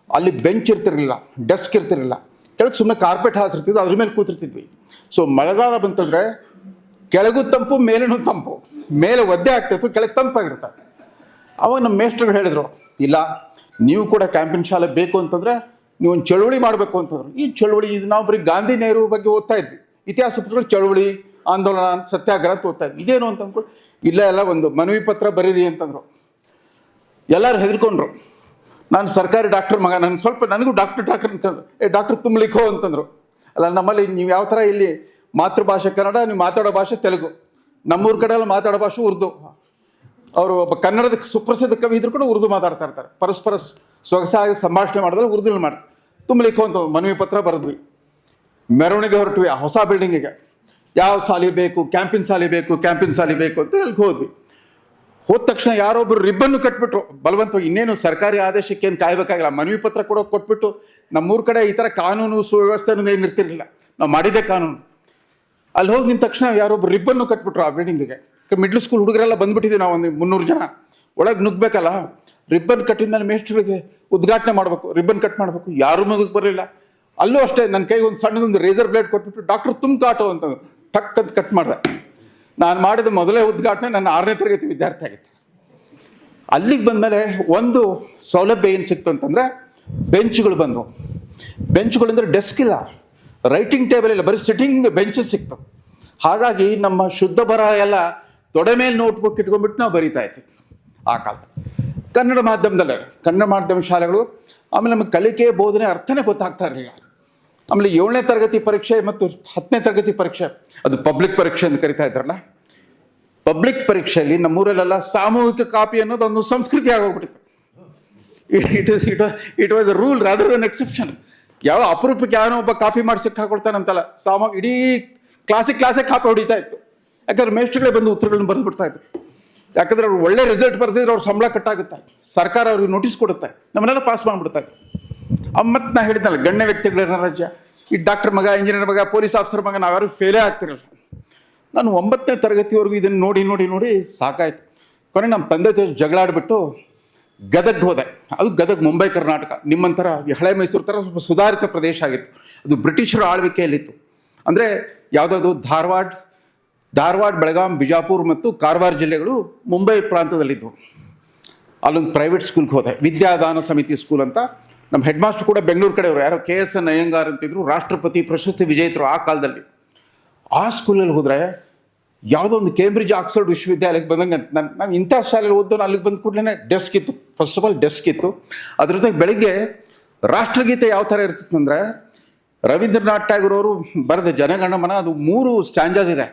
ಅಲ್ಲಿ ಬೆಂಚ್ ಇರ್ತಿರಲಿಲ್ಲ, ಡೆಸ್ಕ್ ಇರ್ತಿರಲಿಲ್ಲ, ಕೆಳಗೆ ಸುಮ್ಮನೆ ಕಾರ್ಪೆಟ್ ಹಾಸಿರ್ತಿದ್ವಿ, ಅದ್ರ ಮೇಲೆ ಕೂತಿರ್ತಿದ್ವಿ. ಸೊ ಮಳೆಗಾಲ ಬಂತಂದರೆ ಕೆಳಗೂ ತಂಪು, ಮೇಲೇನೂ ತಂಪು. ಮೇಲೆ ಒದ್ದೆ ಆಗ್ತಾಯಿತ್ತು, ಕೆಳಗೆ ತಂಪಾಗಿರ್ತಾರೆ. ಅವಾಗ ನಮ್ಮ ಮೇಸ್ಟ್ರುಗಳು ಹೇಳಿದರು, ಇಲ್ಲ ನೀವು ಕೂಡ ಕ್ಯಾಂಪಿನ ಶಾಲೆ ಬೇಕು ಅಂತಂದರೆ ನೀವು ಒಂದು ಚಳುವಳಿ ಮಾಡಬೇಕು ಅಂತಂದ್ರು. ಈ ಚಳುವಳಿ ಇದು ನಾವು ಬರೀ ಗಾಂಧಿ ನೆಹರು ಬಗ್ಗೆ ಓದ್ತಾ ಇದ್ವಿ, ಇತಿಹಾಸ ಪುಸ್ತಕಗಳು ಚಳುವಳಿ, ಆಂದೋಲನ ಅಂತ, ಸತ್ಯಾಗ್ರಹ ಅಂತ ಓದ್ತಾ ಇದ್ವಿ. ಇದೇನು ಅಂತ ಅಂದ್ಕೊಂಡು ಇಲ್ಲ ಒಂದು ಮನವಿ ಪತ್ರ ಬರೀರಿ ಅಂತಂದರು. ಎಲ್ಲರೂ ಹೆದರ್ಕೊಂಡ್ರು. ನಾನು ಸರ್ಕಾರಿ ಡಾಕ್ಟರ್ ಮಗ, ನನಗೂ ಡಾಕ್ಟರ್ ತುಂಬ ಲಿಖೋ ಅಂತಂದರು. ಅಲ್ಲ, ನಮ್ಮಲ್ಲಿ ನೀವು ಯಾವ ಥರ ಇಲ್ಲಿ ಮಾತೃಭಾಷೆ ಕನ್ನಡ, ನೀವು ಮಾತಾಡೋ ಭಾಷೆ ತೆಲುಗು, ನಮ್ಮೂರ ಕಡೆ ಎಲ್ಲ ಮಾತಾಡೋ ಭಾಷೆ ಉರ್ದು. ಅವರು ಒಬ್ಬ ಕನ್ನಡದ ಸುಪ್ರಸಿದ್ಧ ಕವಿ ಇದ್ರು ಕೂಡ ಉರ್ದು ಮಾತಾಡ್ತಾ ಇರ್ತಾರೆ. ಪರಸ್ಪರ ಸೊಗಸಾಗಿ ಸಂಭಾಷಣೆ ಮಾಡಿದ್ರೆ ಉರ್ದುನಲ್ಲಿ ಮಾಡ್ತಾರೆ. ತುಂಬ ಲಿಖೋ ಅಂತ ಮನವಿ ಪತ್ರ ಬರೆದ್ವಿ. ಮೆರವಣಿಗೆ ಹೊರಟ್ವಿ ಆ ಹೊಸ ಬಿಲ್ಡಿಂಗಿಗೆ. ಯಾವ ಸಾಲಿ ಬೇಕು, ಕ್ಯಾಂಪಿನ ಸಾಲಿ ಬೇಕು ಅಂತ ಎಲ್ಲಿಗೆ ಹೋದ್ವಿ. ಹೋದ ತಕ್ಷಣ ಯಾರೊಬ್ಬರು ರಿಬ್ಬನ್ನು ಕಟ್ಬಿಟ್ರು ಬಲವಂತವಾಗಿ. ಇನ್ನೇನು ಸರ್ಕಾರಿ ಆದೇಶಕ್ಕೇನು ಕಾಯಬೇಕಾಗಿಲ್ಲ, ಮನವಿ ಪತ್ರ ಕೂಡ ಕೊಟ್ಬಿಟ್ಟು. ನಮ್ಮೂರ ಕಡೆ ಈ ಥರ ಕಾನೂನು ಸುವ್ಯವಸ್ಥೆ ಅನ್ನೋದು ಏನು ಇರ್ತಿರಲಿಲ್ಲ, ನಾವು ಮಾಡಿದ್ದೆ ಕಾನೂನು. ಅಲ್ಲಿ ಹೋಗಿ ನಿಂತ ತಕ್ಷಣ ಯಾರೊಬ್ಬರು ರಿಬ್ಬನ್ನು ಕಟ್ಬಿಟ್ರು ಆ ಬಿಲ್ಡಿಂಗಿಗೆ. ಮಿಡ್ಲ್ ಸ್ಕೂಲ್ ಹುಡುಗರೆಲ್ಲ ಬಂದುಬಿಟ್ಟಿದ್ವಿ ನಾವು, ಒಂದು 300 ಜನ. ಒಳಗೆ ನುಗ್ಗಬೇಕಲ್ಲ, ರಿಬ್ಬನ್ ಕಟ್ಟಿದ್ಮೇಲೆ ಮೇಸ್ಟ್ರಿಗೆ ಉದ್ಘಾಟನೆ ಮಾಡಬೇಕು, ರಿಬ್ಬನ್ ಕಟ್ ಮಾಡಬೇಕು. ಯಾರೂ ಮುಂದಕ್ಕೆ ಬರಲಿಲ್ಲ. ಅಲ್ಲೂ ಅಷ್ಟೇ, ನನ್ನ ಕೈಗೆ ಒಂದು ಸಣ್ಣದೊಂದು ರೇಸರ್ ಬ್ಲೇಡ್ ಕೊಟ್ಬಿಟ್ಟು ಡಾಕ್ಟರ್ ತುಂಬ ಕಾಟೋ ಅಂತಂದು ಟಕ್ ಅಂತ ಕಟ್ ಮಾಡಿದೆ. ನಾನು ಮಾಡಿದ ಮೊದಲೇ ಉದ್ಘಾಟನೆ ನನ್ನ 6ನೇ ತರಗತಿ ವಿದ್ಯಾರ್ಥಿ ಆಗಿತ್ತು. ಅಲ್ಲಿಗೆ ಬಂದಮೇಲೆ ಒಂದು ಸೌಲಭ್ಯ ಏನು ಸಿಕ್ತು ಅಂತಂದರೆ, ಬೆಂಚ್ಗಳು ಬಂದವು. ಬೆಂಚ್ಗಳಂದರೆ ಡೆಸ್ಕ್ ಇಲ್ಲ, ರೈಟಿಂಗ್ ಟೇಬಲ್ ಇಲ್ಲ, ಬರೀ ಸಿಟ್ಟಿಂಗ್ ಬೆಂಚಸ್ ಸಿಕ್ತು. ಹಾಗಾಗಿ ನಮ್ಮ ಶುದ್ಧ ಬರಹ ಎಲ್ಲ ತೊಡೆ ಮೇಲೆ ನೋಟ್ಬುಕ್ ಇಟ್ಕೊಂಡ್ಬಿಟ್ಟು ನಾವು ಬರೀತಾ ಇದ್ವಿ ಆ ಕಾಲ. ಕನ್ನಡ ಮಾಧ್ಯಮ ಶಾಲೆಗಳು. ಆಮೇಲೆ ನಮಗೆ ಕಲಿಕೆ ಬೋಧನೆ ಅರ್ಥನೇ ಗೊತ್ತಾಗ್ತಾ ಇರಲಿಲ್ಲ. ಆಮೇಲೆ 7ನೇ ತರಗತಿ ಪರೀಕ್ಷೆ ಮತ್ತು 10ನೇ ತರಗತಿ ಪರೀಕ್ಷೆ, ಅದು ಪಬ್ಲಿಕ್ ಪರೀಕ್ಷೆ ಅಂತ ಕರಿತಾ ಇದ್ರಲ್ಲ. ಪಬ್ಲಿಕ್ ಪರೀಕ್ಷೆಯಲ್ಲಿ ನಮ್ಮೂರಲ್ಲೆಲ್ಲ ಸಾಮೂಹಿಕ ಕಾಪಿ ಅನ್ನೋದು ಒಂದು ಸಂಸ್ಕೃತಿ ಆಗೋಗ್ಬಿಟ್ಟಿತ್ತು. It was a rule rather than exception. ಯಾವ ಅಪರೂಪಕ್ಕೆ ಯಾರೋ ಒಬ್ಬ ಕಾಪಿ ಮಾಡಿ ಸಿಕ್ಕಾಕೊಡ್ತಾನಂತಲ್ಲ, ಇಡೀ ಕ್ಲಾಸೇ ಕಾಪಿ ಹೊಡಿತಾ ಇತ್ತು. ಯಾಕಂದ್ರೆ ಮೇಸ್ಟ್ರುಗಳೇ ಬಂದು ಉತ್ತರಗಳನ್ನು ಬರೆದ್ಬಿಡ್ತಾ ಇದ್ರು. ಯಾಕಂದ್ರೆ ಅವ್ರು ಒಳ್ಳೆ ರಿಸಲ್ಟ್ ಬರ್ದಿದ್ರೆ ಅವ್ರು ಸಂಬಳ ಕಟ್ಟಾಗುತ್ತೆ, ಸರ್ಕಾರ ಅವ್ರಿಗೆ ನೋಟಿಸ್ ಕೊಡುತ್ತೆ, ನಮ್ಮನ್ನೆಲ್ಲ ಪಾಸ್ ಮಾಡಿಬಿಡ್ತಾರೆ. ಮತ್ತು ನಾ ಹೇಳಿದ್ನಲ್ಲ, ಗಣ್ಯ ವ್ಯಕ್ತಿಗಳ ರಾಜ್ಯ. ಈ ಡಾಕ್ಟರ್ ಮಗ, ಇಂಜಿನಿಯರ್ ಮಗ, ಪೊಲೀಸ್ ಆಫೀಸರ್ ಮಗ, ನಾವ್ಯಾರು ಫೇಲೇ ಆಗ್ತಿರಲ್ಲ. ನಾನು 9ನೇ ತರಗತಿವರೆಗೂ ಇದನ್ನು ನೋಡಿ ಸಾಕಾಯ್ತು. ಕೊನೆ ನಮ್ಮ ತಂದೆ ಜಗಳ ಆಡಿಬಿಟ್ಟು ಗದಗ್ ಹೋದೆ. ಅದು ಗದಗ್ ಮುಂಬೈ ಕರ್ನಾಟಕ ನಿಮ್ಮಂಥರ ಹಳೆ ಮೈಸೂರು ಥರ ಸ್ವಲ್ಪ ಸುಧಾರಿತ ಪ್ರದೇಶ ಆಗಿತ್ತು. ಅದು ಬ್ರಿಟಿಷರ ಆಳ್ವಿಕೆಯಲ್ಲಿತ್ತು. ಅಂದರೆ ಯಾವುದಾದ್ರು ಧಾರವಾಡ, ಬೆಳಗಾಂ, ಬಿಜಾಪುರ ಮತ್ತು ಕಾರವಾರ ಜಿಲ್ಲೆಗಳು ಮುಂಬೈ ಪ್ರಾಂತದಲ್ಲಿದ್ದವು. ಅಲ್ಲೊಂದು ಪ್ರೈವೇಟ್ ಸ್ಕೂಲ್ಗೆ ಹೋದೆ, ವಿದ್ಯಾದಾನ ಸಮಿತಿ ಸ್ಕೂಲ್ ಅಂತ. ನಮ್ಮ ಹೆಡ್ ಮಾಸ್ಟರ್ ಕೂಡ ಬೆಂಗಳೂರು ಕಡೆಯವರು, ಯಾರೋ KSN ಅಯ್ಯಂಗಾರ್ ಅಂತಿದ್ರು, ರಾಷ್ಟ್ರಪತಿ ಪ್ರಶಸ್ತಿ ವಿಜೇತರು ಆ ಕಾಲದಲ್ಲಿ. ಆ ಸ್ಕೂಲಲ್ಲಿ ಹೋದರೆ ಯಾವುದೋ ಒಂದು ಕೇಂಬ್ರಿಡ್ಜ್ ಆಕ್ಸ್ಫರ್ಡ್ ವಿಶ್ವವಿದ್ಯಾಲಯಕ್ಕೆ ಬಂದಂಗೆ ಅಂತ ನಾನು ಇಂಥ ಶಾಲೆಯಲ್ಲಿ ಓದೋನು ಅಲ್ಲಿಗೆ ಬಂದ ಕೂಡಲೇ ಡೆಸ್ಕ್ ಇತ್ತು. ಫಸ್ಟ್ ಆಫ್ ಆಲ್ ಡೆಸ್ಕ್ ಇತ್ತು. ಅದ್ರ ಜೊತೆಗೆ ಬೆಳಿಗ್ಗೆ ರಾಷ್ಟ್ರಗೀತೆ ಯಾವ ಥರ ಇರ್ತಿತ್ತಂದರೆ, ರವೀಂದ್ರನಾಥ್ ಟ್ಯಾಗೋರ್ ಅವರು ಬರೆದ ಜನಗಣಮನ, ಅದು 3 ಸ್ಟ್ಯಾಂಜಾಸ್ ಇದೆ.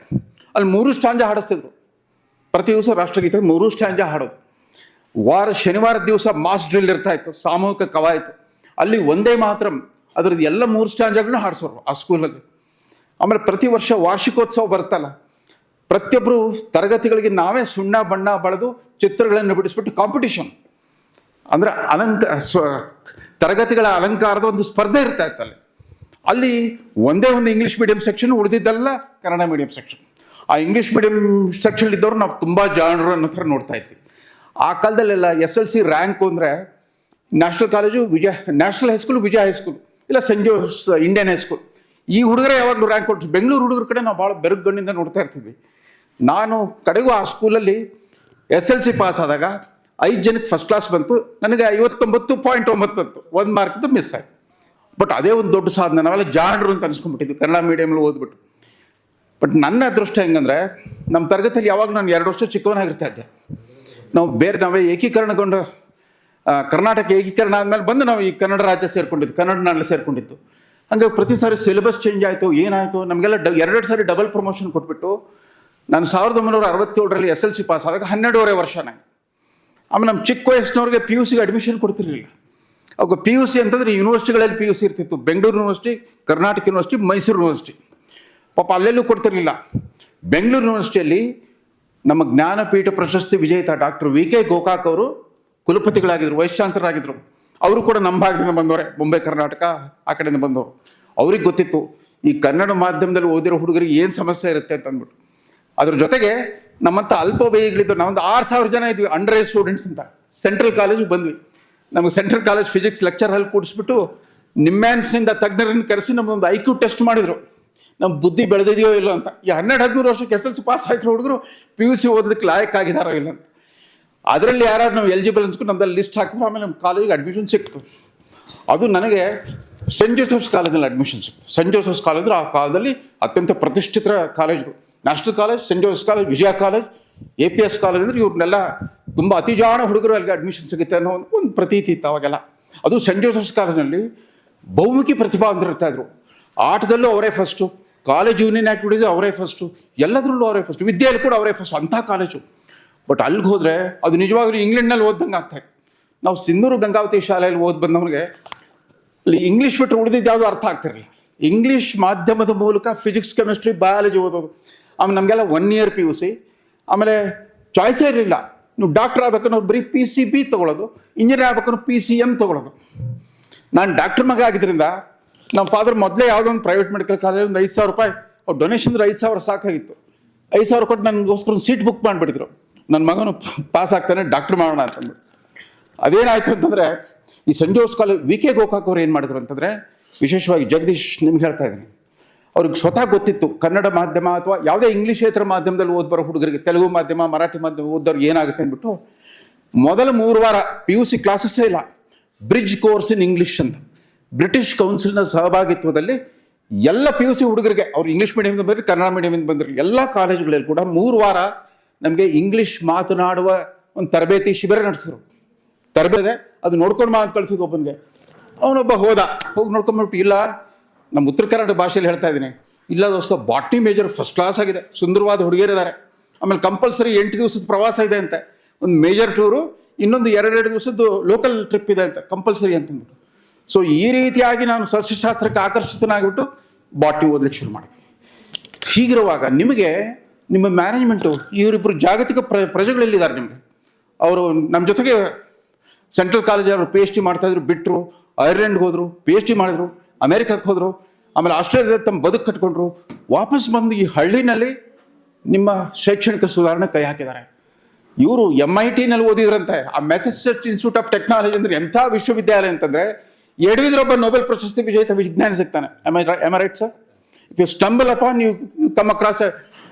ಅಲ್ಲಿ 3 ಸ್ಟ್ಯಾಂಜಾ ಹಾಡಿಸ್ತಿದ್ರು. ಪ್ರತಿ ದಿವಸ ರಾಷ್ಟ್ರಗೀತೆ 3 ಸ್ಟ್ಯಾಂಜಾ ಹಾಡೋದು. ಶನಿವಾರದ ದಿವಸ ಮಾಸ್ ಡ್ರಿಲ್ ಇರ್ತಾ ಇತ್ತು, ಸಾಮೂಹಿಕ ಕವಾಯಿತು. ಅಲ್ಲಿ ಒಂದೇ ಮಾತ್ರ ಅದ್ರದ್ದು ಎಲ್ಲ 3 ಸ್ಟ್ಯಾಂಜಾಗಳನ್ನ ಹಾಡಿಸೋರು ಆ ಸ್ಕೂಲಲ್ಲಿ. ಆಮೇಲೆ ಪ್ರತಿ ವರ್ಷ ವಾರ್ಷಿಕೋತ್ಸವ ಬರುತ್ತಲ್ಲ, ಪ್ರತಿಯೊಬ್ಬರು ತರಗತಿಗಳಿಗೆ ನಾವೇ ಸುಣ್ಣ ಬಣ್ಣ ಬಳೆದು ಚಿತ್ರಗಳನ್ನು ಬಿಡಿಸ್ಬಿಟ್ಟು ಕಾಂಪಿಟಿಷನ್, ಅಂದರೆ ತರಗತಿಗಳ ಅಲಂಕಾರದ ಒಂದು ಸ್ಪರ್ಧೆ ಇರ್ತಾ ಇತ್ತು ಅಲ್ಲಿ ಒಂದೇ ಒಂದು ಇಂಗ್ಲೀಷ್ ಮೀಡಿಯಂ ಸೆಕ್ಷನ್, ಉಳಿದಿದ್ದೆಲ್ಲ ಕನ್ನಡ ಮೀಡಿಯಂ ಸೆಕ್ಷನ್. ಆ ಇಂಗ್ಲೀಷ್ ಮೀಡಿಯಂ ಸೆಕ್ಷನ್ ಇದ್ದವರು ನಾವು ತುಂಬ ಜಾಣರು ಅನ್ನೋ ಥರ ನೋಡ್ತಾ ಇದ್ವಿ. ಆ ಕಾಲದಲ್ಲೆಲ್ಲ SLC ರ್ಯಾಂಕು ಅಂದರೆ ನ್ಯಾಷನಲ್ ಕಾಲೇಜು ನ್ಯಾಷನಲ್ ಹೈಸ್ಕೂಲು, ವಿಜಯ ಹೈಸ್ಕೂಲ್, ಇಲ್ಲ ಸೆಂಟ್ ಜೋಸೆಫ್ ಇಂಡಿಯನ್ ಹೈಸ್ಕೂಲ್, ಈ ಹುಡುಗರೇ ಯಾವಾಗಲೂ ರ್ಯಾಂಕ್ ಕೊಟ್ಟು ಬೆಂಗಳೂರು ಹುಡುಗರ ಕಡೆ ನಾವು ಭಾಳ ಬೆರಗುಗಣ್ಣಿಂದ ನೋಡ್ತಾ ಇರ್ತಿದ್ವಿ. ನಾನು ಕಡೆಗೂ ಆ ಸ್ಕೂಲಲ್ಲಿ SLC ಪಾಸ್ ಆದಾಗ 5 ಜನಕ್ಕೆ ಫಸ್ಟ್ ಕ್ಲಾಸ್ ಬಂತು, ನನಗೆ 59.9 ಬಂತು, 1 ಮಾರ್ಕ್ದು ಮಿಸ್ ಆಯಿತು. ಬಟ್ ಅದೇ ಒಂದು ದೊಡ್ಡ ಸಾಧನೆ. ನಾವೆಲ್ಲ ಜಾಣರು ಅಂತ ಅನ್ಸ್ಕೊಂಡ್ಬಿಟ್ಟಿದ್ವಿ ಕನ್ನಡ ಮೀಡಿಯಮಲ್ಲಿ ಓದ್ಬಿಟ್ಟು. ಬಟ್ ನನ್ನ ಅದೃಷ್ಟ ಹೆಂಗಂದರೆ, ನಮ್ಮ ತರಗತಿಯಲ್ಲಿ ಯಾವಾಗ ನಾನು 2 ವರ್ಷ ಚಿಕ್ಕವನಾಗಿರ್ತಾ ಇದ್ದೆ. ನಾವೇ ಏಕೀಕರಣಗೊಂಡು ಕರ್ನಾಟಕ ಏಕೀಕರಣ ಆದಮೇಲೆ ಬಂದು ನಾವು ಈ ಕನ್ನಡ ರಾಜ್ಯ ಸೇರ್ಕೊಂಡಿದ್ದು, ಕನ್ನಡ ನಾಡು ಸೇರ್ಕೊಂಡಿದ್ದು. ಹಂಗಾಗಿ ಪ್ರತಿ ಸಾರಿ ಸಿಲೆಬಸ್ ಚೇಂಜ್ ಆಯಿತು, ಏನಾಯಿತು, ನಮಗೆಲ್ಲ 2 ಸಾರಿ ಡಬಲ್ ಪ್ರಮೋಷನ್ ಕೊಟ್ಬಿಟ್ಟು ನಾನು 1967ರಲ್ಲಿ SLC ಪಾಸ್ ಆದಾಗ 12.5 ವರ್ಷ ನಂಗೆ. ಆಮೇಲೆ ನಮ್ಮ ಚಿಕ್ಕ ವಯಸ್ಸಿನವ್ರಿಗೆ PUC ಅಡ್ಮಿಷನ್ ಕೊಡ್ತಿರ್ಲಿಲ್ಲ. ಅವಾಗ PUC ಅಂತಂದರೆ ಯೂನಿವರ್ಸಿಟಿಗಳಲ್ಲಿ PUC ಇರ್ತಿತ್ತು. Bengaluru university, Karnataka university, Mysuru university. ಪಾಪ ಅಲ್ಲೆಲ್ಲೂ ಕೊಡ್ತಿರ್ಲಿಲ್ಲ. ಬೆಂಗಳೂರು ಯೂನಿವರ್ಸಿಟಿಯಲ್ಲಿ ನಮ್ಮ ಜ್ಞಾನಪೀಠ ಪ್ರಶಸ್ತಿ ವಿಜೇತ ಡಾಕ್ಟರ್ VK ಗೋಕಾಕ್ ಅವರು ಕುಲಪತಿಗಳಾಗಿದ್ದರು, ವೈಸ್ ಚಾನ್ಸಲರ್ ಆಗಿದ್ದರು. ಅವರು ಕೂಡ ನಮ್ಮ ಭಾಗದಿಂದ ಬಂದವರೇ, ಮುಂಬೈ ಕರ್ನಾಟಕ ಆ ಕಡೆಯಿಂದ ಬಂದವರು. ಅವ್ರಿಗೆ ಗೊತ್ತಿತ್ತು ಈ ಕನ್ನಡ ಮಾಧ್ಯಮದಲ್ಲಿ ಓದಿರೋ ಹುಡುಗರಿಗೆ ಏನು ಸಮಸ್ಯೆ ಇರುತ್ತೆ ಅಂತ ಅಂದ್ಬಿಟ್ಟು. ಅದ್ರ ಜೊತೆಗೆ ನಮ್ಮಂಥ ಅಲ್ಪವ್ಯಯಿಗಳಿದ್ದು ನಾವೊಂದು 6,000 ಜನ ಇದ್ವಿ ಅಂಡರ್ ಏಜ್ ಸ್ಟೂಡೆಂಟ್ಸ್ ಅಂತ. ಸೆಂಟ್ರಲ್ ಕಾಲೇಜಿಗೆ ಬಂದ್ವಿ. ನಮಗೆ ಸೆಂಟ್ರಲ್ ಕಾಲೇಜ್ ಫಿಸಿಕ್ಸ್ ಲೆಕ್ಚರ್ ಅಲ್ಲಿ ಕೂಡಿಸ್ಬಿಟ್ಟು ನಿಮ್ಯಾನ್ಸ್ನಿಂದ ತಜ್ಞರನ್ನು ಕರೆಸಿ ನಮ್ಮದೊಂದು IQ ಟೆಸ್ಟ್ ಮಾಡಿದರು, ನಮ್ಮ ಬುದ್ಧಿ ಬೆಳೆದಿದೆಯೋ ಇಲ್ಲ ಅಂತ. ಈ 12-13 ವರ್ಷಕ್ಕೆ SLC ಪಾಸ್ ಆಗಿರೋ ಹುಡುಗರು PUC ಓದೋದಕ್ಕೆ ಲಾಯಕ್ ಆಗಿದಾರೋ ಇಲ್ಲ ಅಂತ. ಅದರಲ್ಲಿ ಯಾರು ನಾವು ಎಲಿಜಿಬಲ್ ಅನ್ಸ್ಕೊಂಡು ನಮ್ಮದಲ್ಲಿ ಲಿಸ್ಟ್ ಹಾಕಿದ್ರು. ಆಮೇಲೆ ನಮ್ಮ ಕಾಲೇಜಿಗೆ ಅಡ್ಮಿಷನ್ ಸಿಕ್ತು. ಅದು ನನಗೆ ಸೆಂಟ್ ಜೋಸೆಫ್ಸ್ ಕಾಲೇಜಲ್ಲಿ ಅಡ್ಮಿಷನ್ ಸಿಕ್ತು. ಸೆಂಟ್ ಜೋಸೆಫ್ಸ್ ಕಾಲೇಜ್ ಆ ಕಾಲದಲ್ಲಿ ಅತ್ಯಂತ ಪ್ರತಿಷ್ಠಿತ ಕಾಲೇಜ್ಗಳು. National college, saint Joseph's college, Vijaya college, APS college ಅಂದರೆ ಇವ್ರನ್ನೆಲ್ಲ ತುಂಬ ಅತಿಜಾಣ ಹುಡುಗರು ಅಲ್ಲಿಗೆ ಅಡ್ಮಿಷನ್ ಸಿಗುತ್ತೆ ಅನ್ನೋ ಒಂದು ಪ್ರತೀತಿ ಇತ್ತು ಅವಾಗೆಲ್ಲ. ಅದು ಸೆಂಟ್ ಜೋಸೆಫ್ಸ್ ಕಾಲೇಜಿನಲ್ಲಿ ಬಹುಮುಖಿ ಪ್ರತಿಭಾವಂತರು ಇದ್ರು. ಆಟದಲ್ಲೂ ಅವರೇ ಫಸ್ಟು, ಕಾಲೇಜ್ ಯೂನಿಯನ್ ಆ್ಯಕ್ಟಿವಿಟೀಸ್ ಅವರೇ ಫಸ್ಟು, ಎಲ್ಲದರಲ್ಲೂ ಅವರೇ ಫಸ್ಟು, ವಿದ್ಯೆಯಲ್ಲಿ ಕೂಡ ಅವರೇ ಫಸ್ಟ್, ಅಂಥ ಕಾಲೇಜು. ಬಟ್ ಅಲ್ಲಿಗೆ ಹೋದರೆ ಅದು ನಿಜವಾಗ್ಲೂ ಇಂಗ್ಲೆಂಡ್ನಲ್ಲಿ ಓದ್ದಂಗೆ ಆಗ್ತಾಯಿತ್ತು. ನಾವು ಸಿಂಧೂರು ಗಂಗಾವತಿ ಶಾಲೆಯಲ್ಲಿ ಓದಿ ಬಂದವನಿಗೆ ಅಲ್ಲಿ ಇಂಗ್ಲೀಷ್ ಬಿಟ್ಟರೆ ಉಳಿದಿದ್ದು ಯಾವುದೂ ಅರ್ಥ ಆಗ್ತಿರಲಿಲ್ಲ. ಇಂಗ್ಲೀಷ್ ಮಾಧ್ಯಮದ ಮೂಲಕ ಫಿಸಿಕ್ಸ್, ಕೆಮಿಸ್ಟ್ರಿ, ಬಯಾಲಜಿ ಓದೋದು. ಆಮೇಲೆ ನಮಗೆಲ್ಲ 1 ಇಯರ್ PUC. ಆಮೇಲೆ ಚಾಯ್ಸೇ ಇರಲಿಲ್ಲ. ನೀವು ಡಾಕ್ಟರ್ ಆಗ್ಬೇಕನ್ನೋ ಬರೀ PCB ತೊಗೊಳೋದು, ಇಂಜಿನಿಯರ್ ಆಗ್ಬೇಕನ್ನೋ PCM ತೊಗೊಳೋದು. ನಾನು ಡಾಕ್ಟರ್ ಮಗ ಆಗಿದ್ದರಿಂದ ನಮ್ಮ ಫಾದರ್ ಮೊದಲೇ ಯಾವುದೋ ಒಂದು ಪ್ರೈವೇಟ್ ಮೆಡಿಕಲ್ ಕಾಲೇಜ್ ಒಂದು 5,000 ರೂಪಾಯಿ ಅವ್ರು ಡೊನೇಷನ್ 5,000 ಸಾಕಾಗಿತ್ತು. 5,000 ಕೊಟ್ಟು ನನಗೋಸ್ಕರ ಒಂದು ಸೀಟ್ ಬುಕ್ ಮಾಡಿಬಿಟ್ಟಿದ್ರು. ನನ್ನ ಮಗನು ಪಾಸ್ ಆಗ್ತಾನೆ, ಡಾಕ್ಟ್ರ್ ಮಾಡೋಣ ಅಂತಂದ್ಬಿಟ್ಟು. ಅದೇನಾಯಿತು ಅಂತಂದರೆ, ಈ saint Joseph's college VK Gokak ಅವ್ರು ಏನು ಮಾಡಿದ್ರು ಅಂತಂದರೆ, ವಿಶೇಷವಾಗಿ ಜಗದೀಶ್ ನಿಮ್ಗೆ ಹೇಳ್ತಾ ಇದ್ದೀನಿ, ಅವ್ರಿಗೆ ಸ್ವತಃ ಗೊತ್ತಿತ್ತು ಕನ್ನಡ ಮಾಧ್ಯಮ ಅಥವಾ ಯಾವುದೇ ಇಂಗ್ಲೀಷೇತರ ಮಾಧ್ಯಮದಲ್ಲಿ ಓದ್ಬರೋ ಹುಡುಗರಿಗೆ, ತೆಲುಗು ಮಾಧ್ಯಮ, ಮರಾಠಿ ಮಾಧ್ಯಮ ಓದೋರ್ಗೆ ಏನಾಗುತ್ತೆ ಅಂದ್ಬಿಟ್ಟು ಮೊದಲ 3 ವಾರ PUC ಕ್ಲಾಸಸ್ಸೇ ಇಲ್ಲ, ಬ್ರಿಡ್ಜ್ ಕೋರ್ಸ್ ಇನ್ ಇಂಗ್ಲೀಷ್ ಅಂತ ಬ್ರಿಟಿಷ್ ಕೌನ್ಸಿಲ್ನ ಸಹಭಾಗಿತ್ವದಲ್ಲಿ ಎಲ್ಲ PUC ಹುಡುಗರಿಗೆ, ಅವ್ರು ಇಂಗ್ಲೀಷ್ ಮೀಡಿಯಮಿಂದ ಬಂದರೆ, ಕನ್ನಡ ಮೀಡಿಯಮಿಂದ ಬಂದರೆ, ಎಲ್ಲ ಕಾಲೇಜುಗಳಲ್ಲಿ ಕೂಡ 3 ವಾರ ನಮಗೆ ಇಂಗ್ಲೀಷ್ ಮಾತನಾಡುವ ಒಂದು ತರಬೇತಿ ಶಿಬಿರ ನಡೆಸಿದ್ರು. ತರಬೇತಿ ಅದು ನೋಡ್ಕೊಂಡು ಅಂತ ಕಳಿಸಿದ್ರು ಒಬ್ಬನಿಗೆ. ಅವನೊಬ್ಬ ಹೋಗಿ ನೋಡ್ಕೊಂಡ್ಬಿಟ್ಟು, ಇಲ್ಲ ನಮ್ಮ ಉತ್ತರ ಕನ್ನಡ ಭಾಷೆಯಲ್ಲಿ ಹೇಳ್ತಾ ಇದ್ದೀನಿ, ಇಲ್ಲ ದೋಸ್ತ ಬಾಟ್ನಿ ಮೇಜರ್ ಫಸ್ಟ್ ಕ್ಲಾಸ್ ಆಗಿದೆ, ಸುಂದರವಾದ ಹುಡುಗಿಯರಿದ್ದಾರೆ, ಆಮೇಲೆ ಕಂಪಲ್ಸರಿ 8 ದಿವಸದ ಪ್ರವಾಸ ಇದೆ ಅಂತೆ, ಒಂದು ಮೇಜರ್ ಟೂರು, ಇನ್ನೊಂದು 2 ದಿವಸದ್ದು ಲೋಕಲ್ ಟ್ರಿಪ್ ಇದೆ ಅಂತ ಕಂಪಲ್ಸರಿ ಅಂತಂದ್ಬಿಟ್ಟು. ಸೊ ಈ ರೀತಿಯಾಗಿ ನಾನು ಸಸ್ಯಶಾಸ್ತ್ರಕ್ಕೆ ಆಕರ್ಷಿತನಾಗಿಬಿಟ್ಟು ಬಾಟ್ನಿ ಓದಲಿಕ್ಕೆ ಶುರು ಮಾಡಿದ್ವಿ. ಹೀಗಿರುವಾಗ ನಿಮಗೆ ನಿಮ್ಮ ಮ್ಯಾನೇಜ್ಮೆಂಟು ಇವರಿಬ್ಬರು ಜಾಗತಿಕ ಪ್ರಜೆಗಳೆಲ್ಲಿದ್ದಾರೆ ನಿಮಗೆ. ಅವರು ನಮ್ಮ ಜೊತೆಗೆ ಸೆಂಟ್ರಲ್ ಕಾಲೇಜಲ್ಲಿ PhD ಮಾಡ್ತಾಯಿದ್ರು, ಬಿಟ್ಟರು, ಐರ್ಲೆಂಡ್ಗೆ ಹೋದರು, PhD ಮಾಡಿದ್ರು, ಅಮೇರಿಕಕ್ಕೆ ಹೋದರು, ಆಮೇಲೆ ಆಸ್ಟ್ರೇಲಿಯಾದಲ್ಲಿ ತಮ್ಮ ಬದುಕು ಕಟ್ಕೊಂಡ್ರು, ವಾಪಸ್ ಬಂದು ಈ ಹಳ್ಳಿನಲ್ಲಿ ನಿಮ್ಮ ಶೈಕ್ಷಣಿಕ ಸುಧಾರಣೆ ಕೈ ಹಾಕಿದ್ದಾರೆ. ಇವರು MIT-ನಲ್ಲಿ ಓದಿದ್ರಂತೆ. ಆ ಮ್ಯಾಸಚೂಸೆಟ್ಸ್ ಇನ್ಸ್ಟಿಟ್ಯೂಟ್ ಆಫ್ ಟೆಕ್ನಾಲಜಿ ಅಂದರೆ ಎಂಥ ವಿಶ್ವವಿದ್ಯಾಲಯ ಅಂತಂದರೆ, ಎಡವಿದ್ರೊಬ್ಬ ನೊಬೆಲ್ ಪ್ರಶಸ್ತಿ ವಿಜೇತ ವಿಜ್ಞಾನಿ ಸಿಗ್ತಾನೆ. am I right, sir? If you stumble upon, you come across a